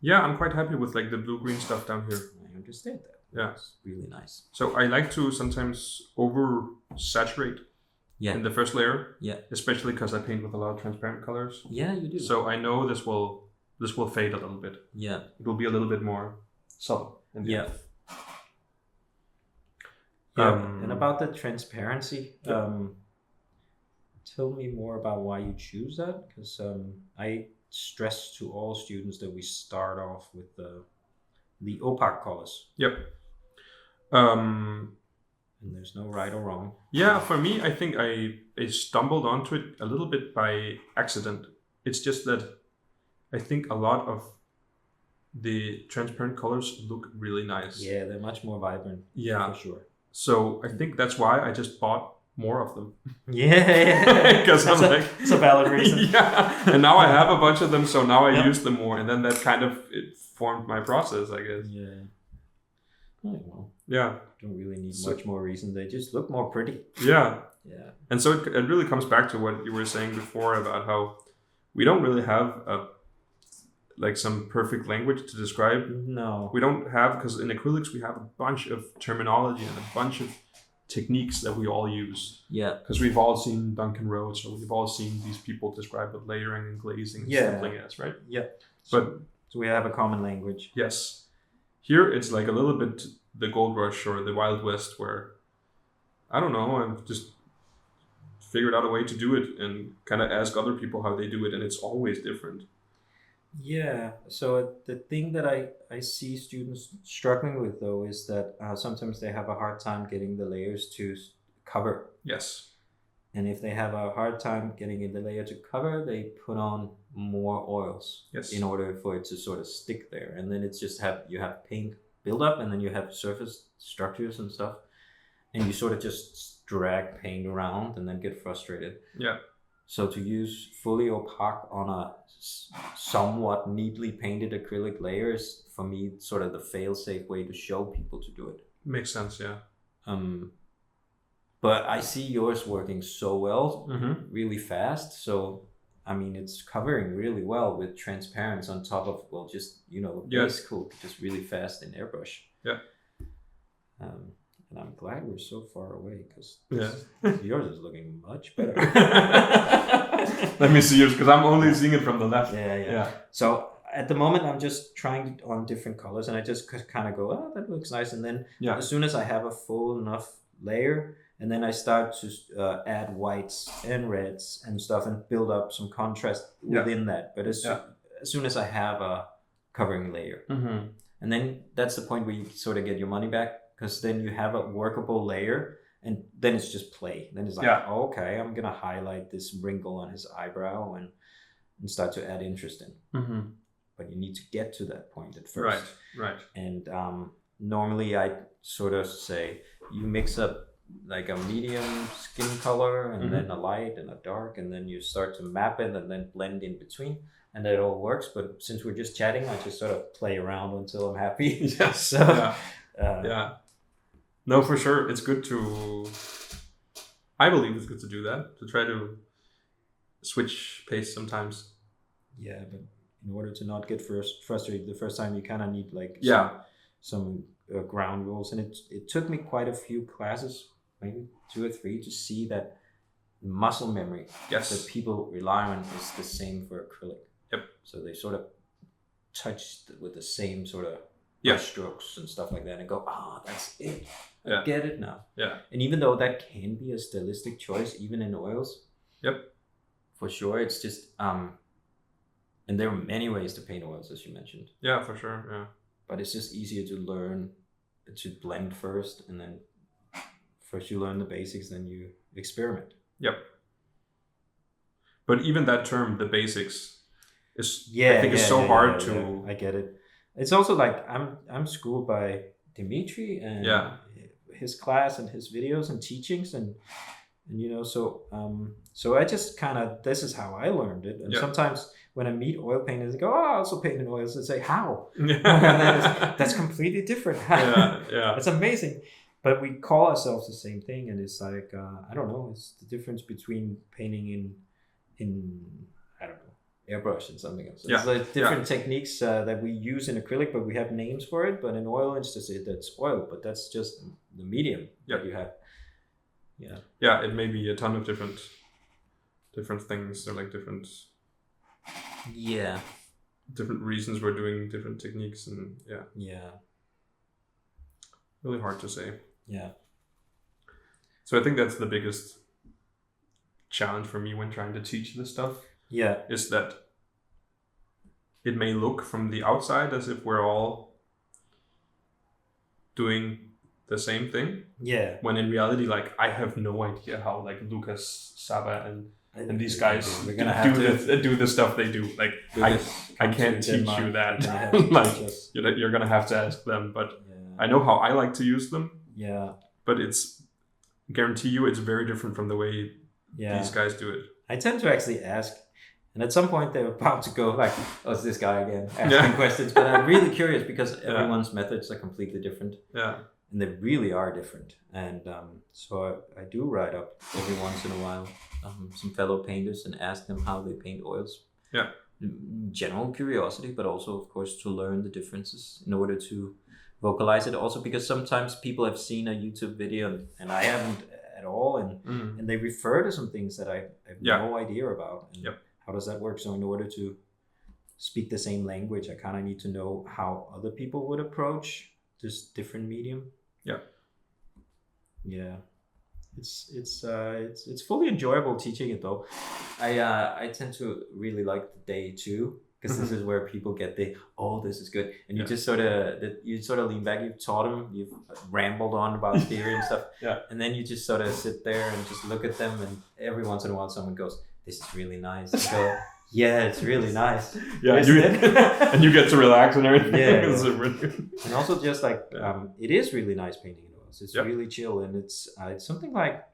Yeah, I'm quite happy with like the blue-green stuff down here. I understand that. Yeah. It's really nice. So I like to sometimes over-saturate in the first layer. Yeah. Especially because I paint with a lot of transparent colors. Yeah, you do. So I know this will fade a little bit. Yeah. It will be a little bit more subtle. Yeah. And about the transparency, tell me more about why you choose that, because I stress to all students that we start off with the opaque colors. Yep. And there's no right or wrong. Yeah, for me, I think I stumbled onto it a little bit by accident. It's just that I think a lot of the transparent colors look really nice. Yeah, they're much more vibrant. Yeah, for sure. So I think that's why I just bought more of them. Yeah, because I'm like, it's a valid reason. Yeah, and now I have a bunch of them, so now I use them more, and then that kind of it formed my process, I guess. Yeah. Oh, well. Yeah. Don't really need much more reason. They just look more pretty. Yeah. Yeah. And so it really comes back to what you were saying before about how we don't really have some perfect language to describe. No. We don't have, because in acrylics we have a bunch of terminology and a bunch of techniques that we all use. Yeah. Because we've all seen Duncan Rhodes, or we've all seen these people describe what layering and glazing and stippling is, right? Yeah. So we have a common language. Yes. Here it's like a little bit the Gold Rush or the Wild West, where I don't know, I've just figured out a way to do it and kind of ask other people how they do it, and it's always different. Yeah. So the thing that I see students struggling with, though, is that sometimes they have a hard time getting the layers to cover. Yes. And if they have a hard time getting the layer to cover, they put on more oils in order for it to sort of stick there. And then it's just you have paint build up, and then you have surface structures and stuff. And you sort of just drag paint around and then get frustrated. Yeah. So to use fully opaque on a somewhat neatly painted acrylic layer is, for me, sort of the fail-safe way to show people to do it. Makes sense, yeah. But I see yours working so well, really fast. So, I mean, it's covering really well with transparency on top of, well, just, base coat, just really fast in airbrush. Yeah. And I'm glad we're so far away, because yours is looking much better. Let me see yours, because I'm only seeing it from the left. Yeah. So at the moment, I'm just trying on different colors, and I just kind of go, oh, that looks nice. And then as soon as I have a full enough layer, and then I start to add whites and reds and stuff and build up some contrast within that. But as soon as I have a covering layer, and then that's the point where you sort of get your money back, because then you have a workable layer, and then it's just play. Then it's like, okay, I'm gonna highlight this wrinkle on his eyebrow and start to add interest in. But you need to get to that point at first. Right. And normally I sort of say you mix up like a medium skin color and then a light and a dark, and then you start to map it and then blend in between, and that all works. But since we're just chatting, I just sort of play around until I'm happy. No, for sure. It's good I believe it's good to do that, to try to switch pace sometimes. Yeah, but in order to not get frustrated the first time, you kind of need like some ground rules. And it took me quite a few classes, maybe 2 or 3, to see that muscle memory that people rely on is the same for acrylic. Yep. So they sort of touch with the same sort of brush strokes and stuff like that, and go, that's it. I get it now. Yeah. And even though that can be a stylistic choice, even in oils, for sure, it's just and there are many ways to paint oils, as you mentioned. Yeah, for sure. Yeah. But it's just easier to learn to blend first, and then first you learn the basics, then you experiment. Yep. But even that term, the basics, is hard to. Yeah. I get it. It's also like I'm schooled by Dimitri and his class and his videos and teachings and so I just kind of, this is how I learned it. And sometimes when I meet oil painters, they go, I also paint in oils. I say, how? And that's completely different. It's amazing. But we call ourselves the same thing, and it's like I don't know. It's the difference between painting in I don't know, airbrush and something else. It's like different techniques that we use in acrylic, but we have names for it. But in oil, it's just that's oil, but that's just the medium that you have. Yeah, it may be a ton of different things. They're like different reasons we're doing different techniques, and really hard to say. So I think that's the biggest challenge for me when trying to teach this stuff. Is that it may look from the outside as if we're all doing the same thing. When in reality, like, I have no idea how like Lucas, Saba, and these guys do the stuff they do. Like, I can't teach you that. Like, you're gonna have to ask them. But I know how I like to use them. But it's, guarantee you, it's very different from the way these guys do it. I tend to actually ask, and at some point they're about to go like, "Oh, it's this guy again asking questions." But I'm really curious because everyone's methods are completely different. And they really are different. And so I do write up every once in a while some fellow painters and ask them how they paint oils. General curiosity, but also, of course, to learn the differences in order to vocalize it. Also because sometimes people have seen a YouTube video and I haven't at all, and they refer to some things that I have no idea about. And how does that work? So in order to speak the same language, I kind of need to know how other people would approach this different medium. It's fully enjoyable teaching it though. I tend to really like the day two, because this is where people get this is good, and you just sort of lean back. You've taught them, you've rambled on about theory and stuff, and then you just sort of sit there and just look at them, and every once in a while someone goes, "This is really nice." I go, "Yeah, it's really nice." And you get to relax and everything. And also just like it is really nice painting in oils. It's really chill, and it's something like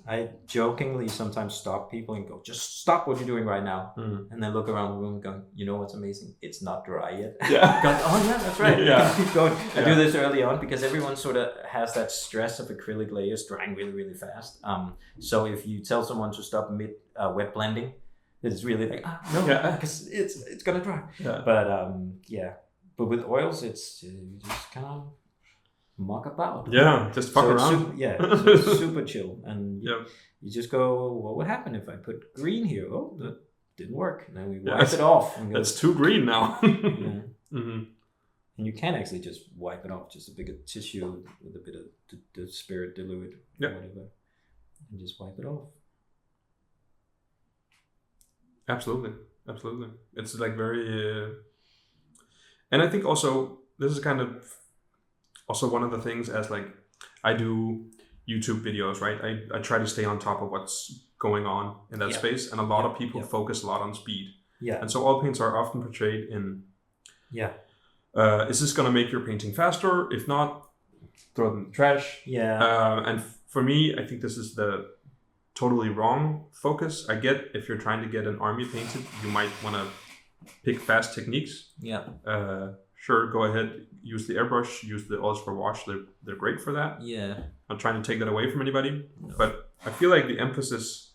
I jokingly sometimes stop people and go, "Just stop what you're doing right now," and then look around the room going, "You know what's amazing? It's not dry yet." That's right. Keep going. I do this early on because everyone sort of has that stress of acrylic layers drying really, really fast. So if you tell someone to stop mid wet blending, it's really like, because it's gonna dry. But with oils, it's you just kind of muck about. Just fuck around. It's super chill, and you just go, what would happen if I put green here? Oh, that didn't work. And then we wipe it off. And that's too green now. And you can actually just wipe it off, just a bit of tissue with a bit of the spirit diluted or whatever, and just wipe it off. Absolutely. It's like very, and I think also this is kind of also one of the things, as like I do YouTube videos, right? I try to stay on top of what's going on in that space, and a lot of people focus a lot on speed. And so oil paints are often portrayed in, is this going to make your painting faster? If not, throw them in the trash. And for me, I think this is the totally wrong focus. I get if you're trying to get an army painted, you might want to pick fast techniques. Sure, go ahead, use the airbrush, use the oils for wash. They're great for that. I'm trying to take that away from anybody, but I feel like the emphasis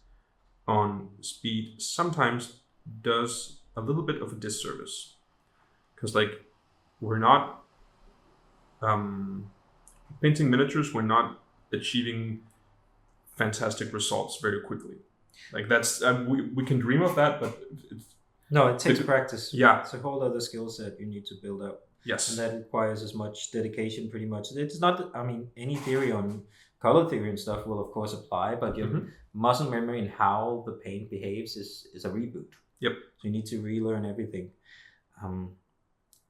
on speed sometimes does a little bit of a disservice, because like we're not painting miniatures. We're not achieving fantastic results very quickly. Like that's we can dream of that, but it takes practice. It's a whole other skill set you need to build up. Yes. And that requires as much dedication, pretty much. It's not, I mean, any theory on color theory and stuff will of course apply, but your muscle memory and how the paint behaves is a reboot. Yep. So you need to relearn everything.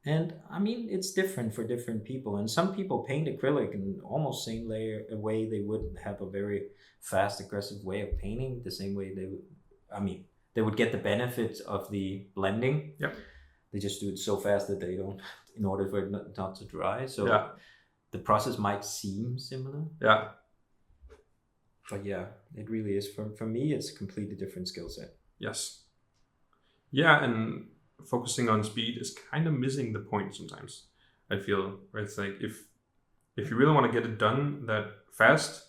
And I mean, it's different for different people. And some people paint acrylic in almost same way they would have a very fast, aggressive way of painting, the same way they would get the benefits of the blending. Yep. They just do it so fast that they don't, in order for it not to dry. So the process might seem similar. Yeah. But yeah, it really is. For me, it's a completely different skill set. Yes. Yeah, and focusing on speed is kind of missing the point sometimes, I feel. Right? It's like if you really want to get it done that fast,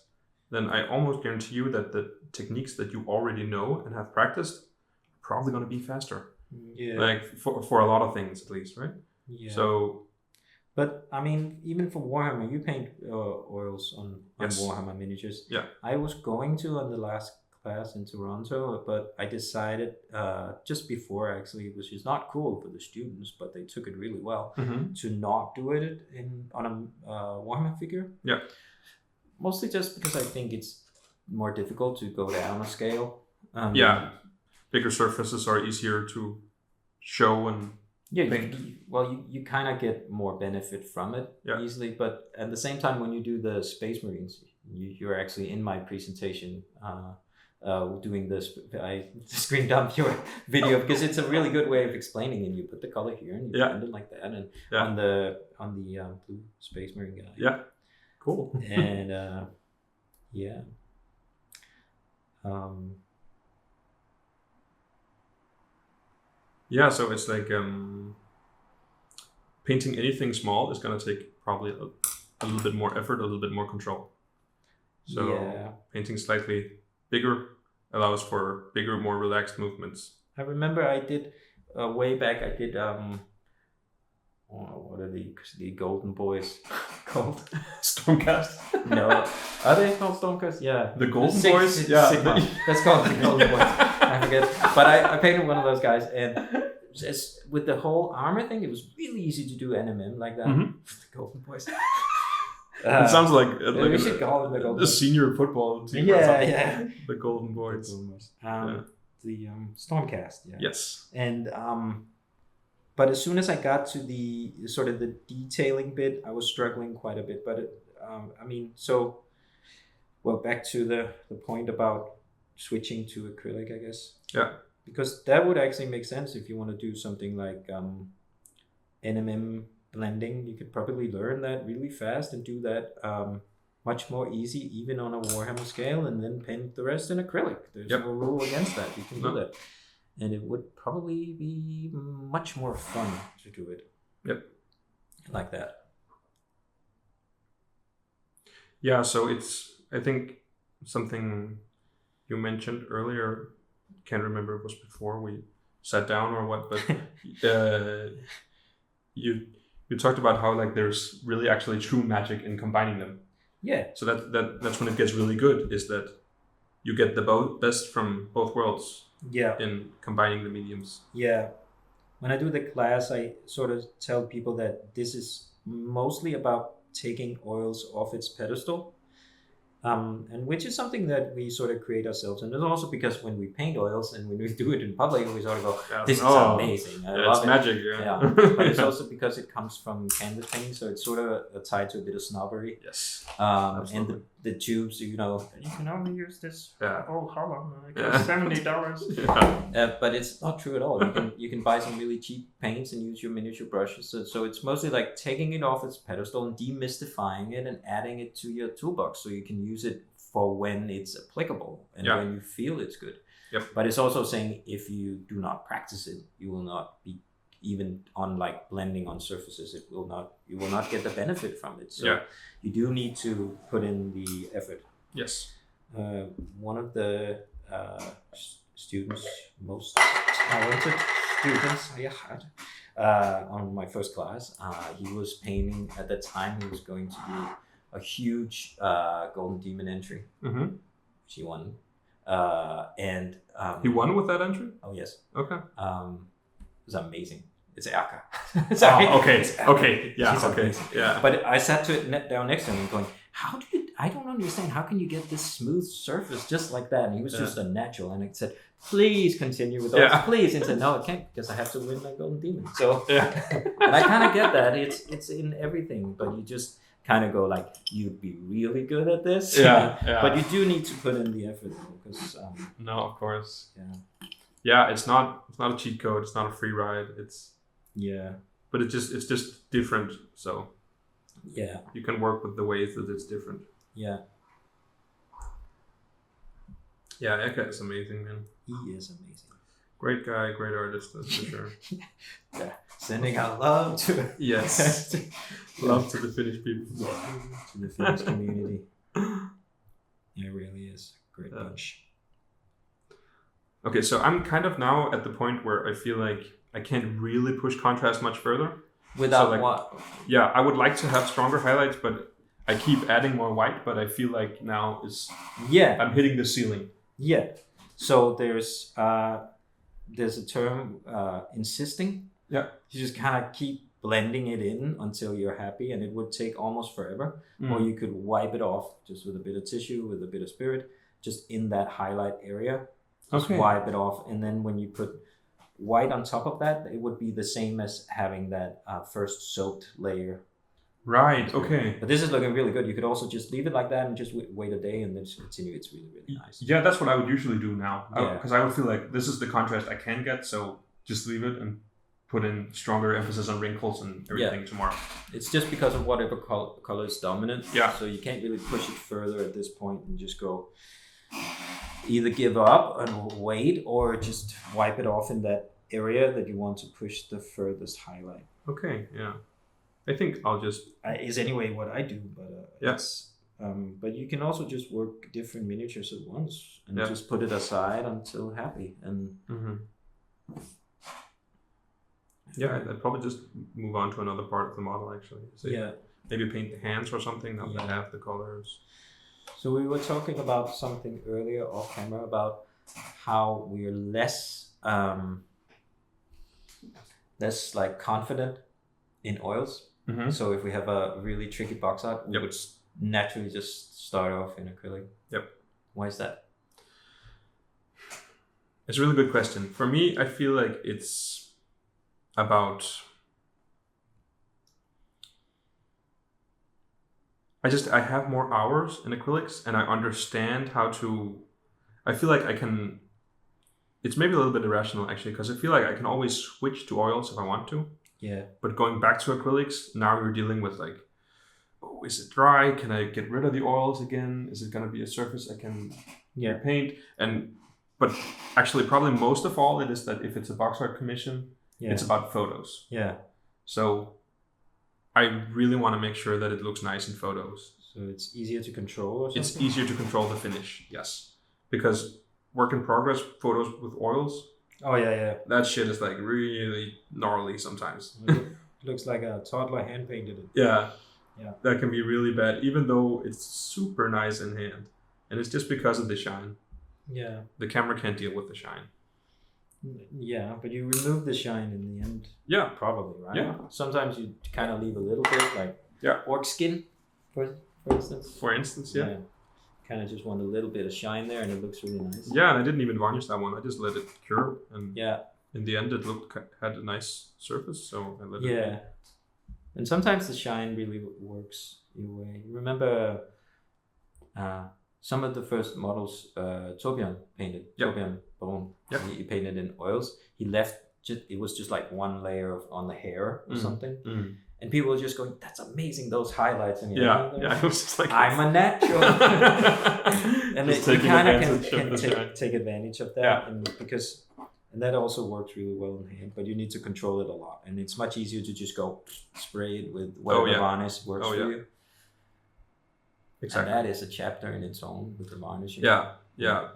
then I almost guarantee you that the techniques that you already know and have practiced are probably going to be faster. Yeah. Like for a lot of things at least, right? Yeah. So, but I mean, even for Warhammer, you paint oils on Warhammer miniatures. Yeah. I was going to on the last class in Toronto, but I decided just before, actually, which is not cool for the students, but they took it really well, to not do it on a Warhammer figure. Yeah. Mostly just because I think it's more difficult to go down a scale. Bigger surfaces are easier to show and paint. You kind of get more benefit from it easily, but at the same time, when you do the Space Marines, you're actually in my presentation doing this. I screen dumped your video because it's a really good way of explaining, and you put the color here and you blend it like that, and on the blue Space Marine guy. Yeah, cool. And so it's like painting anything small is going to take probably a little bit more effort, a little bit more control. So painting slightly bigger allows for bigger, more relaxed movements. I remember I did way back. I did what are the golden boys called? Stormcast. No, are they called Stormcast? Yeah, the golden boys. Yeah, Sigma. That's called the golden boys. I forget, but I painted one of those guys, and just with the whole armor thing, it was really easy to do NMM like that. The golden boys. It sounds like we should call it the golden boys. Senior football team. Yeah. The golden boys. The Stormcast. Yeah. Yes. And but as soon as I got to the sort of the detailing bit, I was struggling quite a bit. But back to the point about switching to acrylic, I guess. Yeah. Because that would actually make sense if you want to do something like NMM blending. You could probably learn that really fast and do that much more easy, even on a Warhammer scale, and then paint the rest in acrylic. There's no rule against that. You can do that. And it would probably be much more fun to do it. Yep. Like that. Yeah, so it's, I think, something you mentioned earlier, can't remember if it was before we sat down or what, but you talked about how like there's really actually true magic in combining them. Yeah. So that's when it gets really good, is that you get the best from both worlds. Yeah. In combining the mediums. Yeah. When I do the class, I sort of tell people that this is mostly about taking oils off its pedestal. And which is something that we sort of create ourselves. And it's also because when we paint oils and when we do it in public, we sort of go, this is amazing. I love it. Magic. Yeah. But it's also because it comes from canvas painting. So it's sort of tied to a bit of snobbery. Yes. And the tubes, you can only use this old hollow. $70. But it's not true at all. You can buy some really cheap paints and use your miniature brushes. So it's mostly like taking it off its pedestal and demystifying it and adding it to your toolbox so you can use it for when it's applicable and when you feel it's good. Yep. But it's also saying if you do not practice it, you will not be, even on like blending on surfaces, you will not get the benefit from it. So you do need to put in the effort. Yes. One of the students, most talented students I had on my first class, he was painting at the time. He was going to do a huge Golden Demon entry, which he won. And he won with that entry? Oh yes. Okay. It was amazing. It's Erka. Sorry. Oh, okay. It's Erka. Okay. Yeah. She's Okay. amazing. Yeah. But I sat down next to him and going, how do you, I don't understand, how can you get this smooth surface just like that? And he was just a natural. And I said, please continue with those, please. And he said, no, I can't because I have to win my Golden Demon. So, and I kind of get that. It's in everything, but you just kind of go like, you'd be really good at this. Yeah. But you do need to put in the effort though, because no, of course. Yeah. Yeah, it's not a cheat code. It's not a free ride. But it's just different. So yeah, you can work with the ways that it's different. Yeah. Yeah, Eka is amazing, man. He is amazing. Great guy, great artist, that's for sure. Yeah. Sending out love to yes. Love to the Finnish people. Yeah. To the Finnish community. Yeah, it really is. Great bunch. Okay, so I'm kind of now at the point where I feel like I can't really push contrast much further. Without so like, what? Yeah, I would like to have stronger highlights, but I keep adding more white, but I feel like now I'm hitting the ceiling. Yeah. So there's a term, insisting. Yeah. You just kind of keep blending it in until you're happy, and it would take almost forever. Or you could wipe it off just with a bit of tissue, with a bit of spirit, just in that highlight area. Just wipe it off, and then when you put white on top of that, it would be the same as having that first soaked layer. Right. Okay. But this is looking really good. You could also just leave it like that and just wait a day and then just continue. It's really, really nice. Yeah, that's what I would usually do now. Yeah. Because I would feel like this is the contrast I can get, so just leave it and put in stronger emphasis on wrinkles and everything tomorrow. It's just because of whatever color is dominant. Yeah. So you can't really push it further at this point and just go either give up and wait or just wipe it off in that area that you want to push the furthest highlight. Okay, yeah. I think I'll just... is anyway what I do, but yes. But you can also just work different miniatures at once and just put it aside until happy. And yeah, I'd probably just move on to another part of the model actually. So maybe paint the hands or something now that I have the colors. So we were talking about something earlier off camera about how we're less like confident in oils. Mm-hmm. So if we have a really tricky box art, we would naturally just start off in acrylic. Yep. Why is that? It's a really good question. For me, I feel like it's about... I have more hours in acrylics and I understand how to... I feel like I can... It's maybe a little bit irrational actually, because I feel like I can always switch to oils if I want to. Yeah. But going back to acrylics, now you're dealing with like, oh, is it dry? Can I get rid of the oils again? Is it going to be a surface I can paint? But actually, probably most of all, it is that if it's a box art commission, it's about photos. Yeah. So I really want to make sure that it looks nice in photos. So it's easier to control or something? It's easier to control the finish, yes. Because work in progress photos with oils, that shit is like really gnarly sometimes. It looks like a toddler hand painted it. Yeah. That can be really bad, even though it's super nice in hand. And it's just because of the shine. Yeah. The camera can't deal with the shine. Yeah, but you remove the shine in the end. Yeah. Probably, right? Yeah. Sometimes you kind of leave a little bit, like orc skin, for instance. For instance, yeah. Kind of just want a little bit of shine there and it looks really nice. Yeah, and I didn't even varnish that one. I just let it cure. And in the end, it had a nice surface, so I let it. Yeah. And sometimes the shine really works your way. Remember some of the first models Torbjörn painted, Torbjörn Bone, he painted in oils. He left, it was just like one layer on the hair or something. Mm. And people were just going, that's amazing, those highlights. And it was just like... I'm a natural. And you kind of can take advantage of that. Yeah. And that also works really well in hand, but you need to control it a lot. And it's much easier to just go spray it with whatever varnish works for you. Exactly. And that is a chapter in its own with the varnish. Yeah.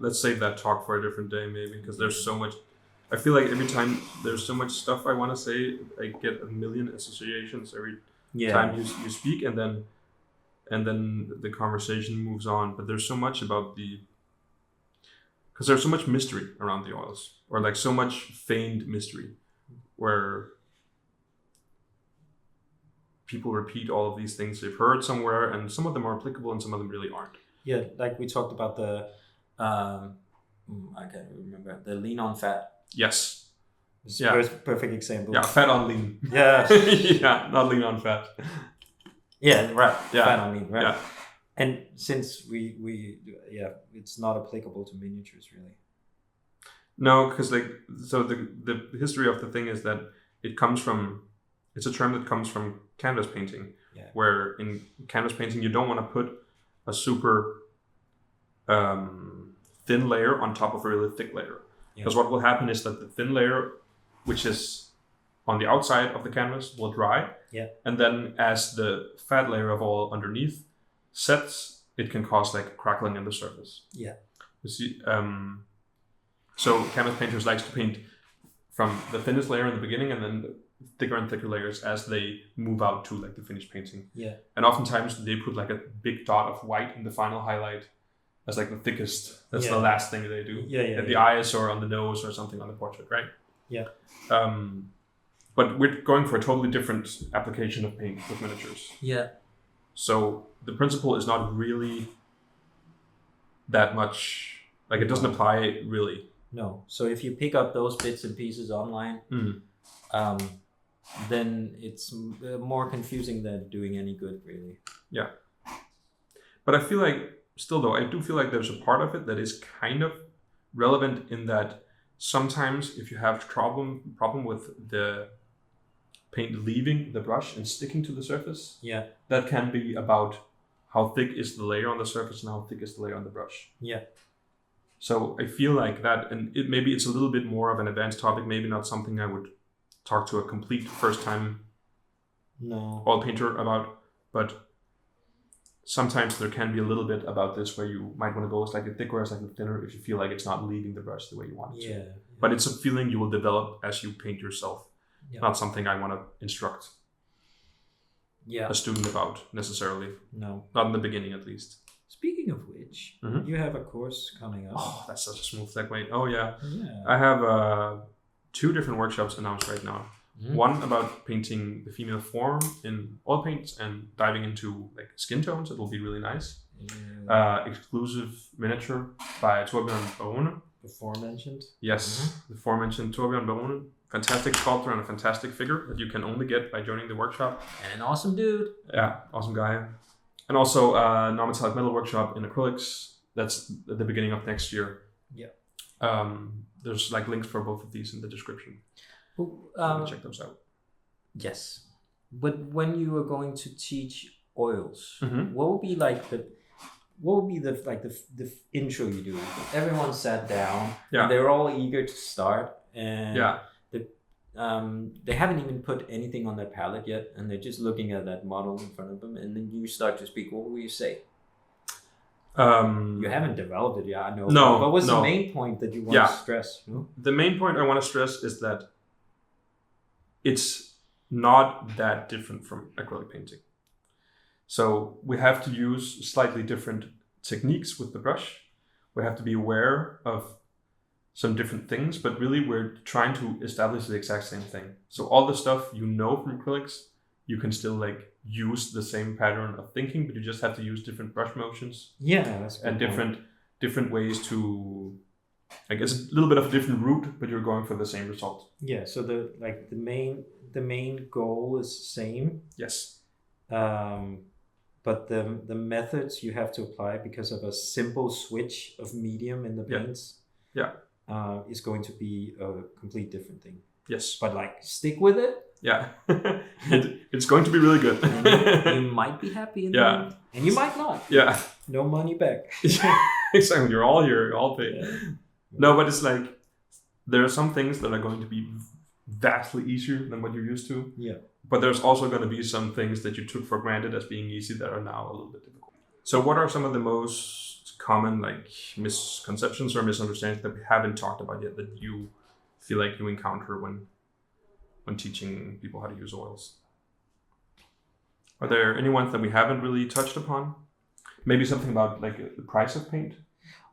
Let's save that talk for a different day maybe, because there's so much... I feel like every time there's so much stuff I want to say, I get a million associations every time you speak, and then the conversation moves on. But there's so much about because there's so much mystery around the oils, or like so much feigned mystery, where people repeat all of these things they've heard somewhere, and some of them are applicable and some of them really aren't. Yeah, like we talked about the, I can't remember, the lean on fat. Yes. It's a perfect example. Yeah, fat on lean. Yeah. Yeah, not lean on fat. Yeah, right. Yeah. Fat on lean, right. Yeah. And since we it's not applicable to miniatures really. No, because like, so the history of the thing is that it's a term that comes from canvas painting, where in canvas painting you don't want to put a super thin layer on top of a really thick layer. Because what will happen is that the thin layer, which is on the outside of the canvas, will dry. Yeah. And then as the fat layer of all underneath sets, it can cause like crackling in the surface. Yeah. You see, so canvas painters like to paint from the thinnest layer in the beginning and then thicker and thicker layers as they move out to like the finished painting. Yeah. And oftentimes they put like a big dot of white in the final highlight as like the thickest. That's the last thing they do. At the eyes or on the nose or something on the portrait, right? Yeah. But we're going for a totally different application of paint with miniatures. Yeah. So the principle is not really that much, like it doesn't apply really. No. So if you pick up those bits and pieces online, then it's more confusing than doing any good, really. Yeah. But I feel like, still though, I do feel like there's a part of it that is kind of relevant in that sometimes if you have problem with the paint leaving the brush and sticking to the surface, that can be about how thick is the layer on the surface and how thick is the layer on the brush. Yeah. So I feel like that, and maybe it's a little bit more of an advanced topic, maybe not something I would talk to a complete first-time oil painter about, but sometimes there can be a little bit about this where you might want to go slightly thicker or slightly thinner if you feel like it's not leaving the brush the way you want it to. But it's a feeling you will develop as you paint yourself, not something I want to instruct a student about necessarily. No. Not in the beginning, at least. Speaking of which, you have a course coming up. Oh, that's such a smooth segue. Oh, yeah. I have 2 different workshops announced right now. One about painting the female form in oil paints and diving into like skin tones. It will be really nice. Exclusive miniature by Torbjørn Barone. Before mentioned. Yes, the aforementioned Torbjørn Barone. Fantastic sculptor and a fantastic figure that you can only get by joining the workshop. And an awesome dude. Yeah, awesome guy. And also a non-metallic metal workshop in acrylics. That's at the beginning of next year. Yeah. There's like links for both of these in the description. Check those out. Yes. But when you are going to teach oils, what would be like the intro you do? Everyone sat down. And they're all eager to start, and they haven't even put anything on their palette yet, and they're just looking at that model in front of them, and then you start to speak. What will you say? You haven't developed it yet, I know. No. But what's the main point that you want to stress? The main point I want to stress is that it's not that different from acrylic painting. So we have to use slightly different techniques with the brush. We have to be aware of some different things, but really we're trying to establish the exact same thing. So all the stuff you know from acrylics, you can still like use the same pattern of thinking, but you just have to use different brush motions. Yeah, that's a good point. different ways to, I guess, a little bit of a different route, but you're going for the same result. Yeah. So the main goal is the same. Yes. But the methods you have to apply because of a simple switch of medium in the paints. Yeah. Is going to be a complete different thing. Yes. But like, stick with it. Yeah. It's going to be really good. You might be happy in the end, and you might not. Yeah. No money back. Exactly. You're all here. You're all paid. Yeah. No, but it's like, there are some things that are going to be vastly easier than what you're used to. Yeah. But there's also going to be some things that you took for granted as being easy that are now a little bit difficult. So what are some of the most common like misconceptions or misunderstandings that we haven't talked about yet that you feel like you encounter when teaching people how to use oils? Are there any ones that we haven't really touched upon? Maybe something about like the price of paint?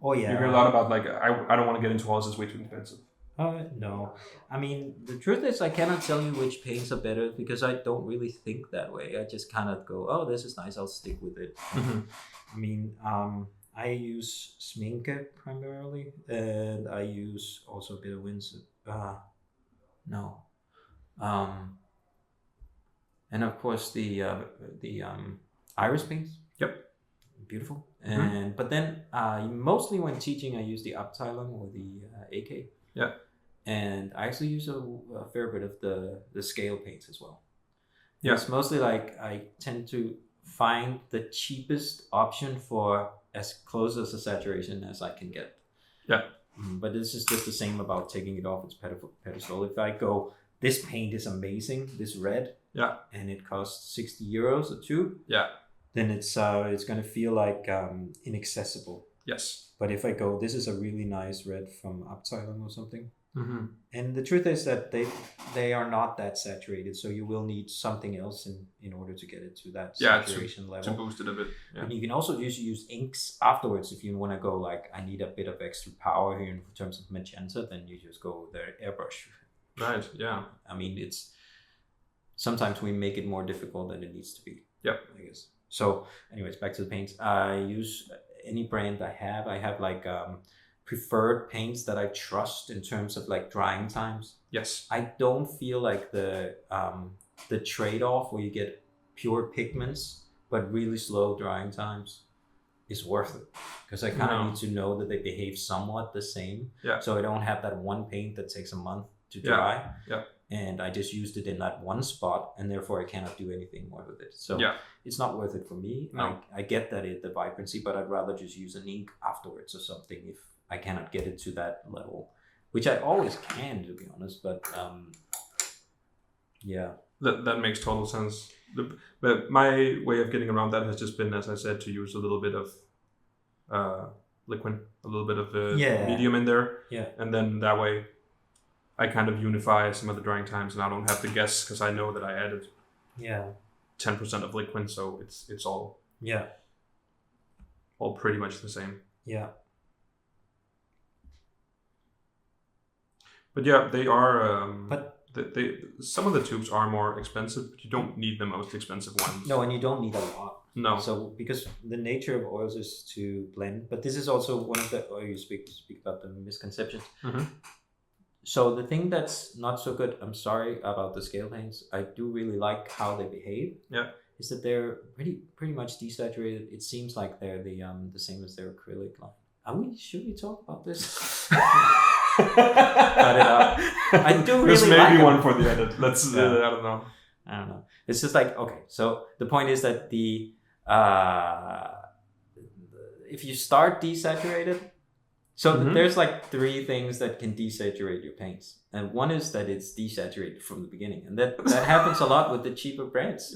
Oh yeah. You hear a lot about like, I don't want to get into oils, it's way too expensive. No. I mean, the truth is, I cannot tell you which paints are better because I don't really think that way. I just kind of go, oh, this is nice, I'll stick with it. I mean, I use Sminke primarily, and I use also a bit of Winsor. No. And of course the iris paints. Yep. Beautiful. And but then mostly when teaching, I use the Abteilung or the AK. Yeah. And I actually use a fair bit of the scale paints as well. Yeah. It's mostly like I tend to find the cheapest option for as close as a saturation as I can get. Yeah. But this is just the same about taking it off its pedestal. If I go, this paint is amazing, this red, and it costs 60 euros a tube, then it's going to feel like inaccessible. Yes. But if I go, this is a really nice red from Abteilung or something. And the truth is that they are not that saturated, so you will need something else in order to get it to that saturation level. To boost it a bit. Yeah. And you can also use inks afterwards if you want to go like, I need a bit of extra power here in terms of magenta, then you just go with the airbrush. Right, yeah. I mean, it's sometimes we make it more difficult than it needs to be. Yeah. I guess. So anyways, back to the paints. I use any brand I have. I have like preferred paints that I trust in terms of like drying times. Yes. I don't feel like the trade-off where you get pure pigments but really slow drying times is worth it, because I kind of need to know that they behave somewhat the same. Yeah. So I don't have that one paint that takes a month to dry. Yeah. And I just used it in that one spot, and therefore I cannot do anything more with it. So it's not worth it for me. No. I get that the vibrancy, but I'd rather just use an ink afterwards or something if I cannot get it to that level, which I always can, to be honest. But yeah, that makes total sense. But my way of getting around that has just been, as I said, to use a little bit of liquid, a little bit of medium in there, and then that way I kind of unify some of the drying times, and I don't have to guess because I know that I added 10% of liquid, so it's all all pretty much the same. Yeah. But yeah, they are. They some of the tubes are more expensive, but you don't need the most expensive ones. No, and you don't need a lot. No. So because the nature of oils is to blend, but this is also one of the you speak about the misconceptions. So the thing that's not so good, I'm sorry about the scale paints. I do really like how they behave. Yeah. Is that they're pretty much desaturated. It seems like they're the same as their acrylic line. Should we talk about this? Cut it out. I do really This may like be them. one for the edit. Let's. I don't know. I don't know. It's just like, okay. So the point is that if you start desaturated, there's like 3 things that can desaturate your paints, and one is that it's desaturated from the beginning, and that happens a lot with the cheaper brands.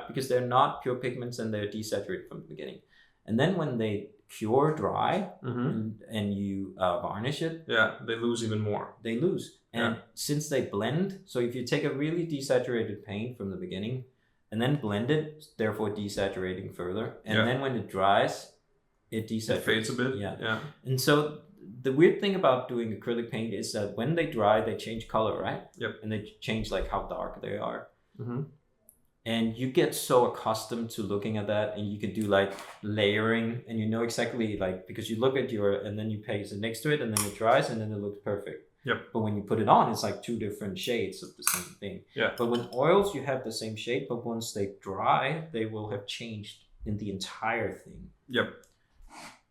Because they're not pure pigments and they're desaturated from the beginning, and then when they cure dry and you varnish it, they lose even more. They lose, and since they blend, so if you take a really desaturated paint from the beginning and then blend it, therefore desaturating further, and then when it dries, it desaturates. It fades a bit. Yeah. And so the weird thing about doing acrylic paint is that when they dry, they change color, right? Yep. And they change like how dark they are. And you get so accustomed to looking at that, and you can do like layering, and you know exactly like, because you look at and then you paste it next to it, and then it dries, and then it looks perfect. Yep. But when you put it on, it's like 2 different shades of the same thing. Yeah. But when oils, you have the same shade, but once they dry, they will have changed in the entire thing. Yep.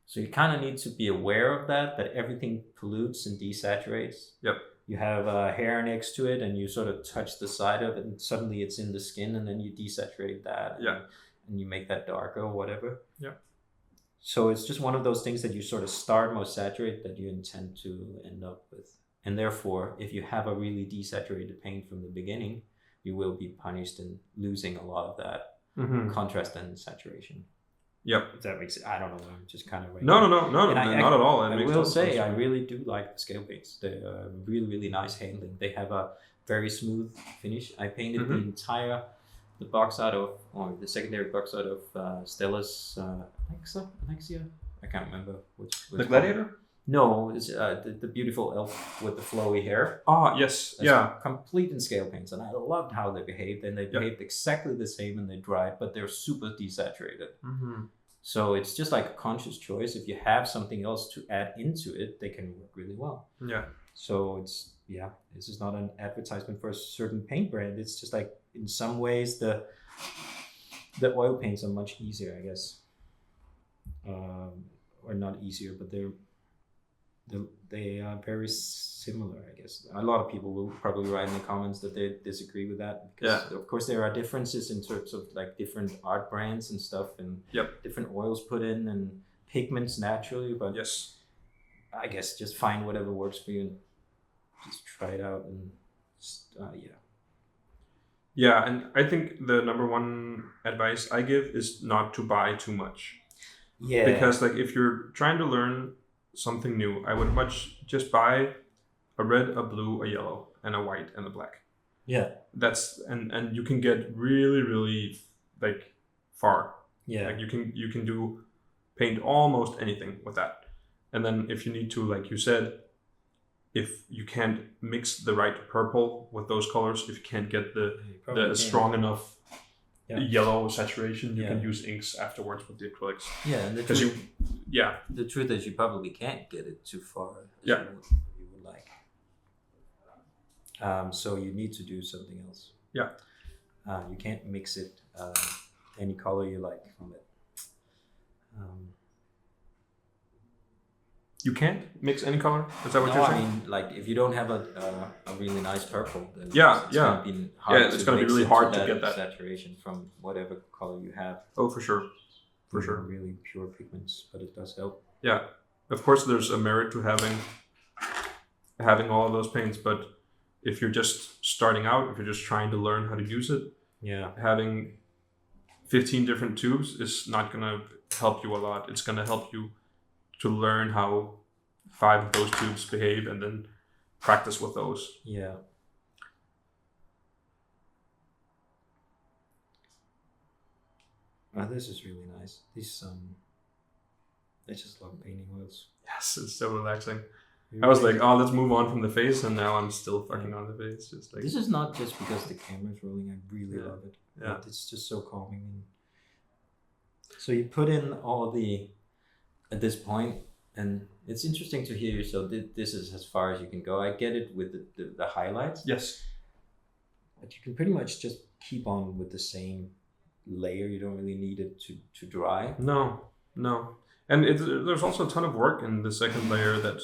So you kind of need to be aware of that everything pollutes and desaturates. Yep. You have hair next to it, and you sort of touch the side of it, and suddenly it's in the skin, and then you desaturate that. And you make that darker or whatever. Yeah. So it's just one of those things that you sort of start most saturated that you intend to end up with. And therefore, if you have a really desaturated paint from the beginning, you will be punished in losing a lot of that contrast and saturation. Yep. If that makes it, I don't know. I'm just kind of No, not at all. I will say I really do like the scale paints. They're really, really nice handling. They have a very smooth finish. I painted the box out of, or the secondary box out of Stella's Alexia. I can't remember which the Gladiator. No, it's the beautiful elf with the flowy hair. Ah, yes, That's yeah. complete in scale paints, and I loved how they behaved, and they behaved exactly the same and they dried, but they're super desaturated. Mm-hmm. So it's just like a conscious choice. If you have something else to add into it, they can work really well. Yeah. So it's, this is not an advertisement for a certain paint brand. It's just like, in some ways, the oil paints are much easier, I guess. Or not easier, but they are very similar, I guess. A lot of people will probably write in the comments that they disagree with that. Because of course there are differences in terms of like different art brands and stuff, and different oils put in and pigments naturally. But I guess just find whatever works for you and just try it out and Yeah, and I think the number one advice I give is not to buy too much. Yeah. Because like if you're trying to learn something new, I would much just buy a red, a blue, a yellow, and a white and a black. Yeah. That's and you can get really, really like far. Yeah. Like you can do paint almost anything with that. And then if you need to, like you said, if you can't mix the right purple with those colors, if you can't get the strong enough yellow saturation, you can use inks afterwards with the acrylics. Yeah, and the truth is you probably can't get it too far as you would like. So you need to do something else. Yeah. You can't mix it any color you like from it. You can't mix any color? Is that what you're saying? I mean, like if you don't have a really nice purple, then it's gonna be hard. It's gonna be really hard to get that saturation from whatever color you have. Oh, for sure, for sure. Really pure pigments, but it does help. Yeah, of course, there's a merit to having all of those paints, but if you're just starting out, if you're just trying to learn how to use it, having 15 different tubes is not gonna help you a lot. It's gonna help you to learn how 5 of those tubes behave and then practice with those. Yeah. This is really nice. These I just love painting oils. Yes, it's so relaxing. I was like, let's move on from the face, and now I'm still fucking on the face. Just like this is not just because the camera's rolling. I really love it. Yeah. It's just so calming. So you put in all at this point, and it's interesting to hear. So this is as far as you can go. I get it with the highlights. Yes. But you can pretty much just keep on with the same layer. You don't really need it to dry. No. And there's also a ton of work in the second layer that,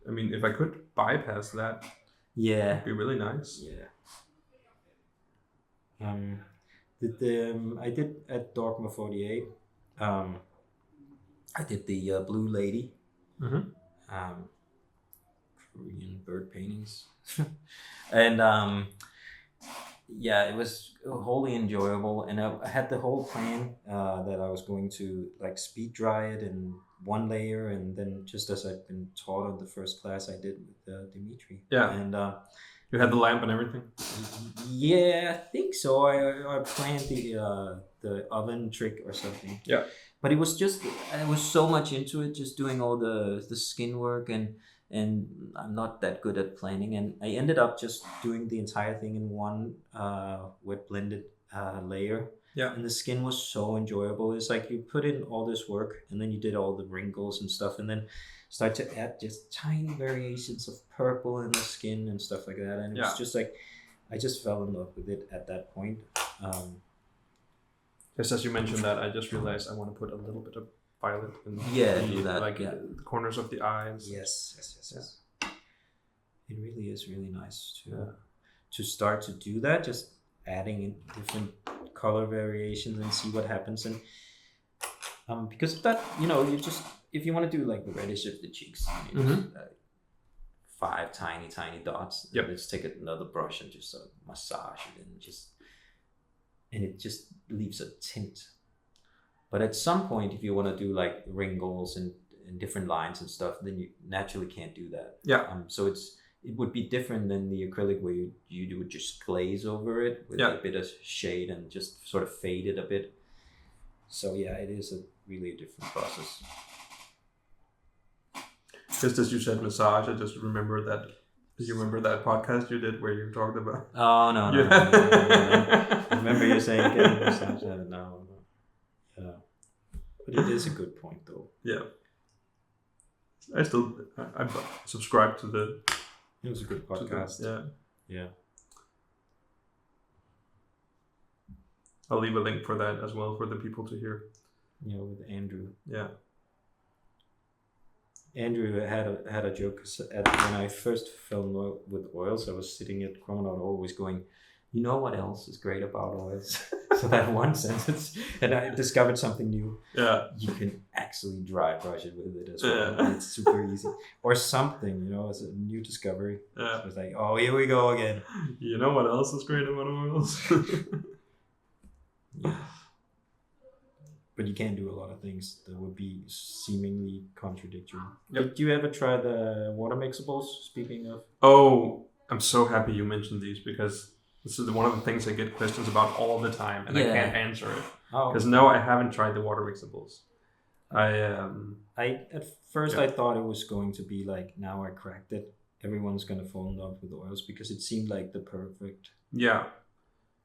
I mean, if I could bypass that, it'd be really nice. Yeah. I did at Dogma 48. I did the Blue Lady, Korean bird paintings, and it was wholly enjoyable. And I had the whole plan that I was going to like speed dry it in one layer, and then just as I've been taught in the first class, I did with Dimitri. Yeah, and you had the lamp and everything. Yeah, I think so. I planned the oven trick or something. Yeah. But it was so much into it, just doing all the skin work, and I'm not that good at planning, and I ended up just doing the entire thing in one wet blended layer. Yeah. And the skin was so enjoyable. It's like you put in all this work, and then you did all the wrinkles and stuff, and then start to add just tiny variations of purple in the skin and stuff like that. And it was just like, I just fell in love with it at that point. Just as you mentioned that, I just realized I want to put a little bit of violet in the corners of the eyes. Yes. It really is really nice to start to do that, just adding in different color variations and see what happens. And because of that, you just, if you want to do like the reddish of the cheeks, just, 5 tiny dots. Yep. Let's take another brush and just massage it and it just leaves a tint. But at some point, if you want to do like wrinkles and different lines and stuff, then you naturally can't do that. Yeah. So it would be different than the acrylic where you would just glaze over it with a bit of shade and just sort of fade it a bit. So it is really a different process. Just as you said massage, I just remember that. Do you remember that podcast you did where you talked about? Oh no. I remember you saying getting a massage. No. Yeah. But it is a good point though. Yeah. I subscribe to the. It was a good podcast. Yeah. I'll leave a link for that as well for the people to hear. Yeah, with Andrew. Yeah. Andrew had a joke when I first fell in love with oils. I was sitting at Chrononaut always going, you know what else is great about oils? So that one sentence, and I discovered something new. Yeah. You can actually dry brush it with it as well. Yeah. It's super easy. Or something, as a new discovery. Yeah. So it's like, oh, here we go again. You know what else is great about oils? Yeah. But you can't do a lot of things that would be seemingly contradictory. Yep. Did you ever try the water-mixables, speaking of? Oh, I'm so happy you mentioned these because this is one of the things I get questions about all the time and I can't answer it. Because no, I haven't tried the water-mixables. At first I thought it was going to be like, now I cracked it, everyone's going to fall in love with oils because it seemed like the perfect. Yeah.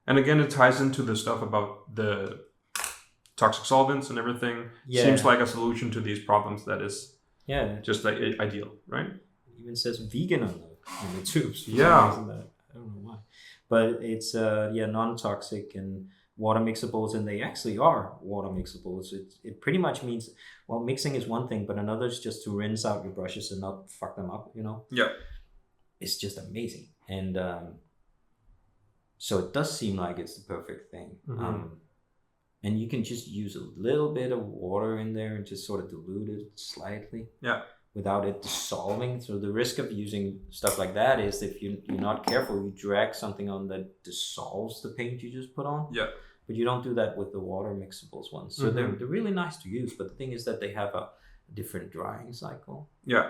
And again, it ties into the stuff about the toxic solvents and everything. Yeah. Seems like a solution to these problems that is just like ideal, right? It even says vegan on the tubes. Yeah. I don't know why. But it's non-toxic and water mixables, and they actually are water mixables. It pretty much means, well, mixing is one thing, but another is just to rinse out your brushes and not fuck them up, Yeah. It's just amazing. And so it does seem like it's the perfect thing. Mm-hmm. And you can just use a little bit of water in there and just sort of dilute it slightly. Yeah. Without it dissolving. So the risk of using stuff like that is if you're not careful, you drag something on that dissolves the paint you just put on. Yeah. But you don't do that with the water mixables ones. So they're really nice to use. But the thing is that they have a different drying cycle. Yeah.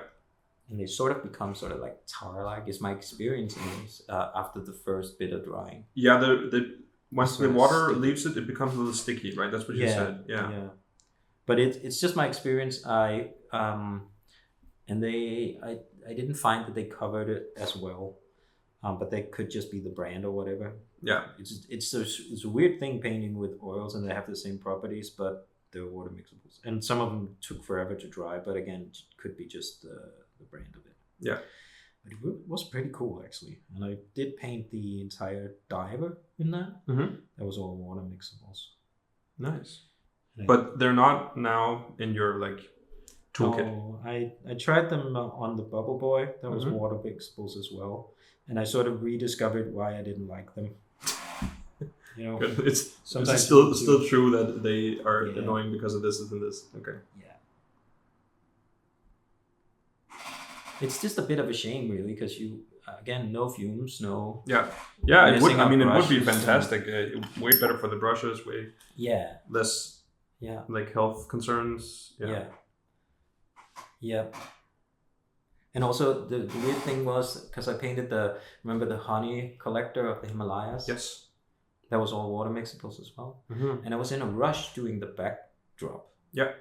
And they sort of become sort of like tar-like, is my experience anyways, after the first bit of drying. Yeah, once the water leaves it becomes a little sticky, right? That's what you said. Yeah. But it's just my experience. I didn't find that they covered it as well, but they could just be the brand or whatever. Yeah. It's a weird thing painting with oils, and they have the same properties, but they're water mixables. And some of them took forever to dry, but again, it could be just the brand of it. Yeah. But it was pretty cool, actually. And I did paint the entire diver in that. Mm-hmm. That was all water mixables. Nice. But they're not now in your toolkit. No, I tried them on the Bubble Boy. That was water mixables as well. And I sort of rediscovered why I didn't like them. It's still true that they are annoying because of this and this. Okay. Yeah. It's just a bit of a shame, really, because again, no fumes, no. Yeah. It would. I mean, it would be fantastic. Way better for the brushes. Way. Yeah. Less. Yeah. Health concerns. Yeah. And also the weird thing was, because I painted remember the honey collector of the Himalayas? Yes. That was all water mixables as well. Mm-hmm. And I was in a rush doing the backdrop. Yeah.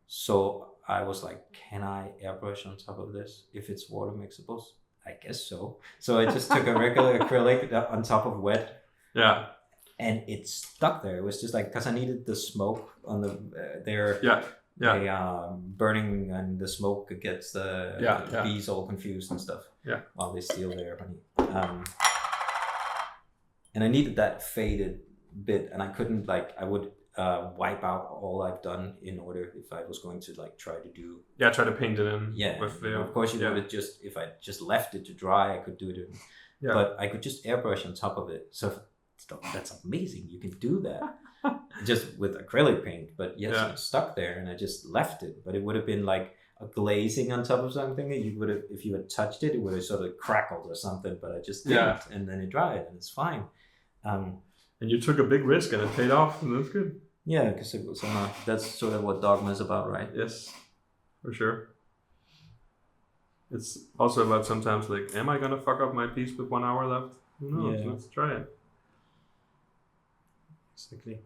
So I was like, can I airbrush on top of this if it's water mixables? I guess so. So I just took a regular acrylic on top of wet. Yeah. And it stuck there. It was just because I needed the smoke on there. Yeah. Burning, and the smoke gets the bees all confused and stuff. Yeah. While they steal their honey. And I needed that faded bit, and I couldn't I would wipe out all I've done in order if I was going to try to do. Yeah, try to paint it in. Yeah. With the, of course, you would have just, if I just left it to dry, I could do it. But I could just airbrush on top of it. So that's amazing. You can do that. Just with acrylic paint, but it stuck there, and I just left it. But it would have been like a glazing on top of something. You would have, if you had touched it, it would have sort of crackled or something. But I just didn't, and then it dried, and it's fine. And you took a big risk, and it paid off, and that's good. Yeah, because it was that's sort of what Dogma is about, right? Yes, for sure. It's also about sometimes am I gonna fuck up my piece with 1 hour left? Who knows? Yeah. Let's try it. Exactly.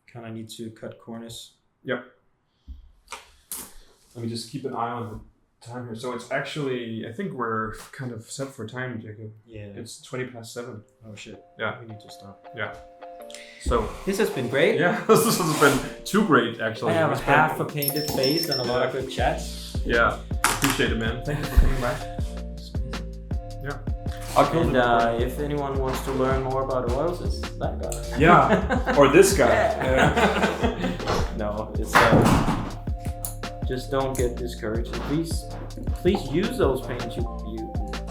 Kind of need to cut corners. Yeah. Let me just keep an eye on the time here. So it's actually, I think we're kind of set for time, Jacob. Yeah. It's 7:20. Oh shit. Yeah. We need to stop. Yeah. So This has been great. yeah, this has been too great actually. I have It's half a been- painted face and a lot of good chats. Yeah, appreciate it, man. Thank you for coming back. Yeah. I'll kill And the if anyone wants to learn more about oils, it's that guy. yeah, or this guy. Yeah. No, it's just don't get discouraged. And please use those paints.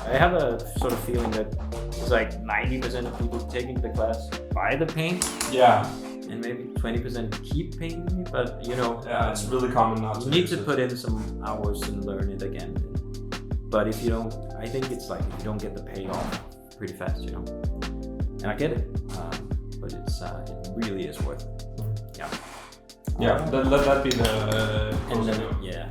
I have a sort of feeling that it's like 90% of people taking the class buy the paint, Yeah, and maybe 20% keep painting. But you know, yeah, it's really common not to. you need to use it. put in some hours and learn it again. But if you don't, I think it's like if you don't get the payoff pretty fast, you know. And I get it, but it really is worth it. Yeah. Yeah, let that be the. And then, yeah.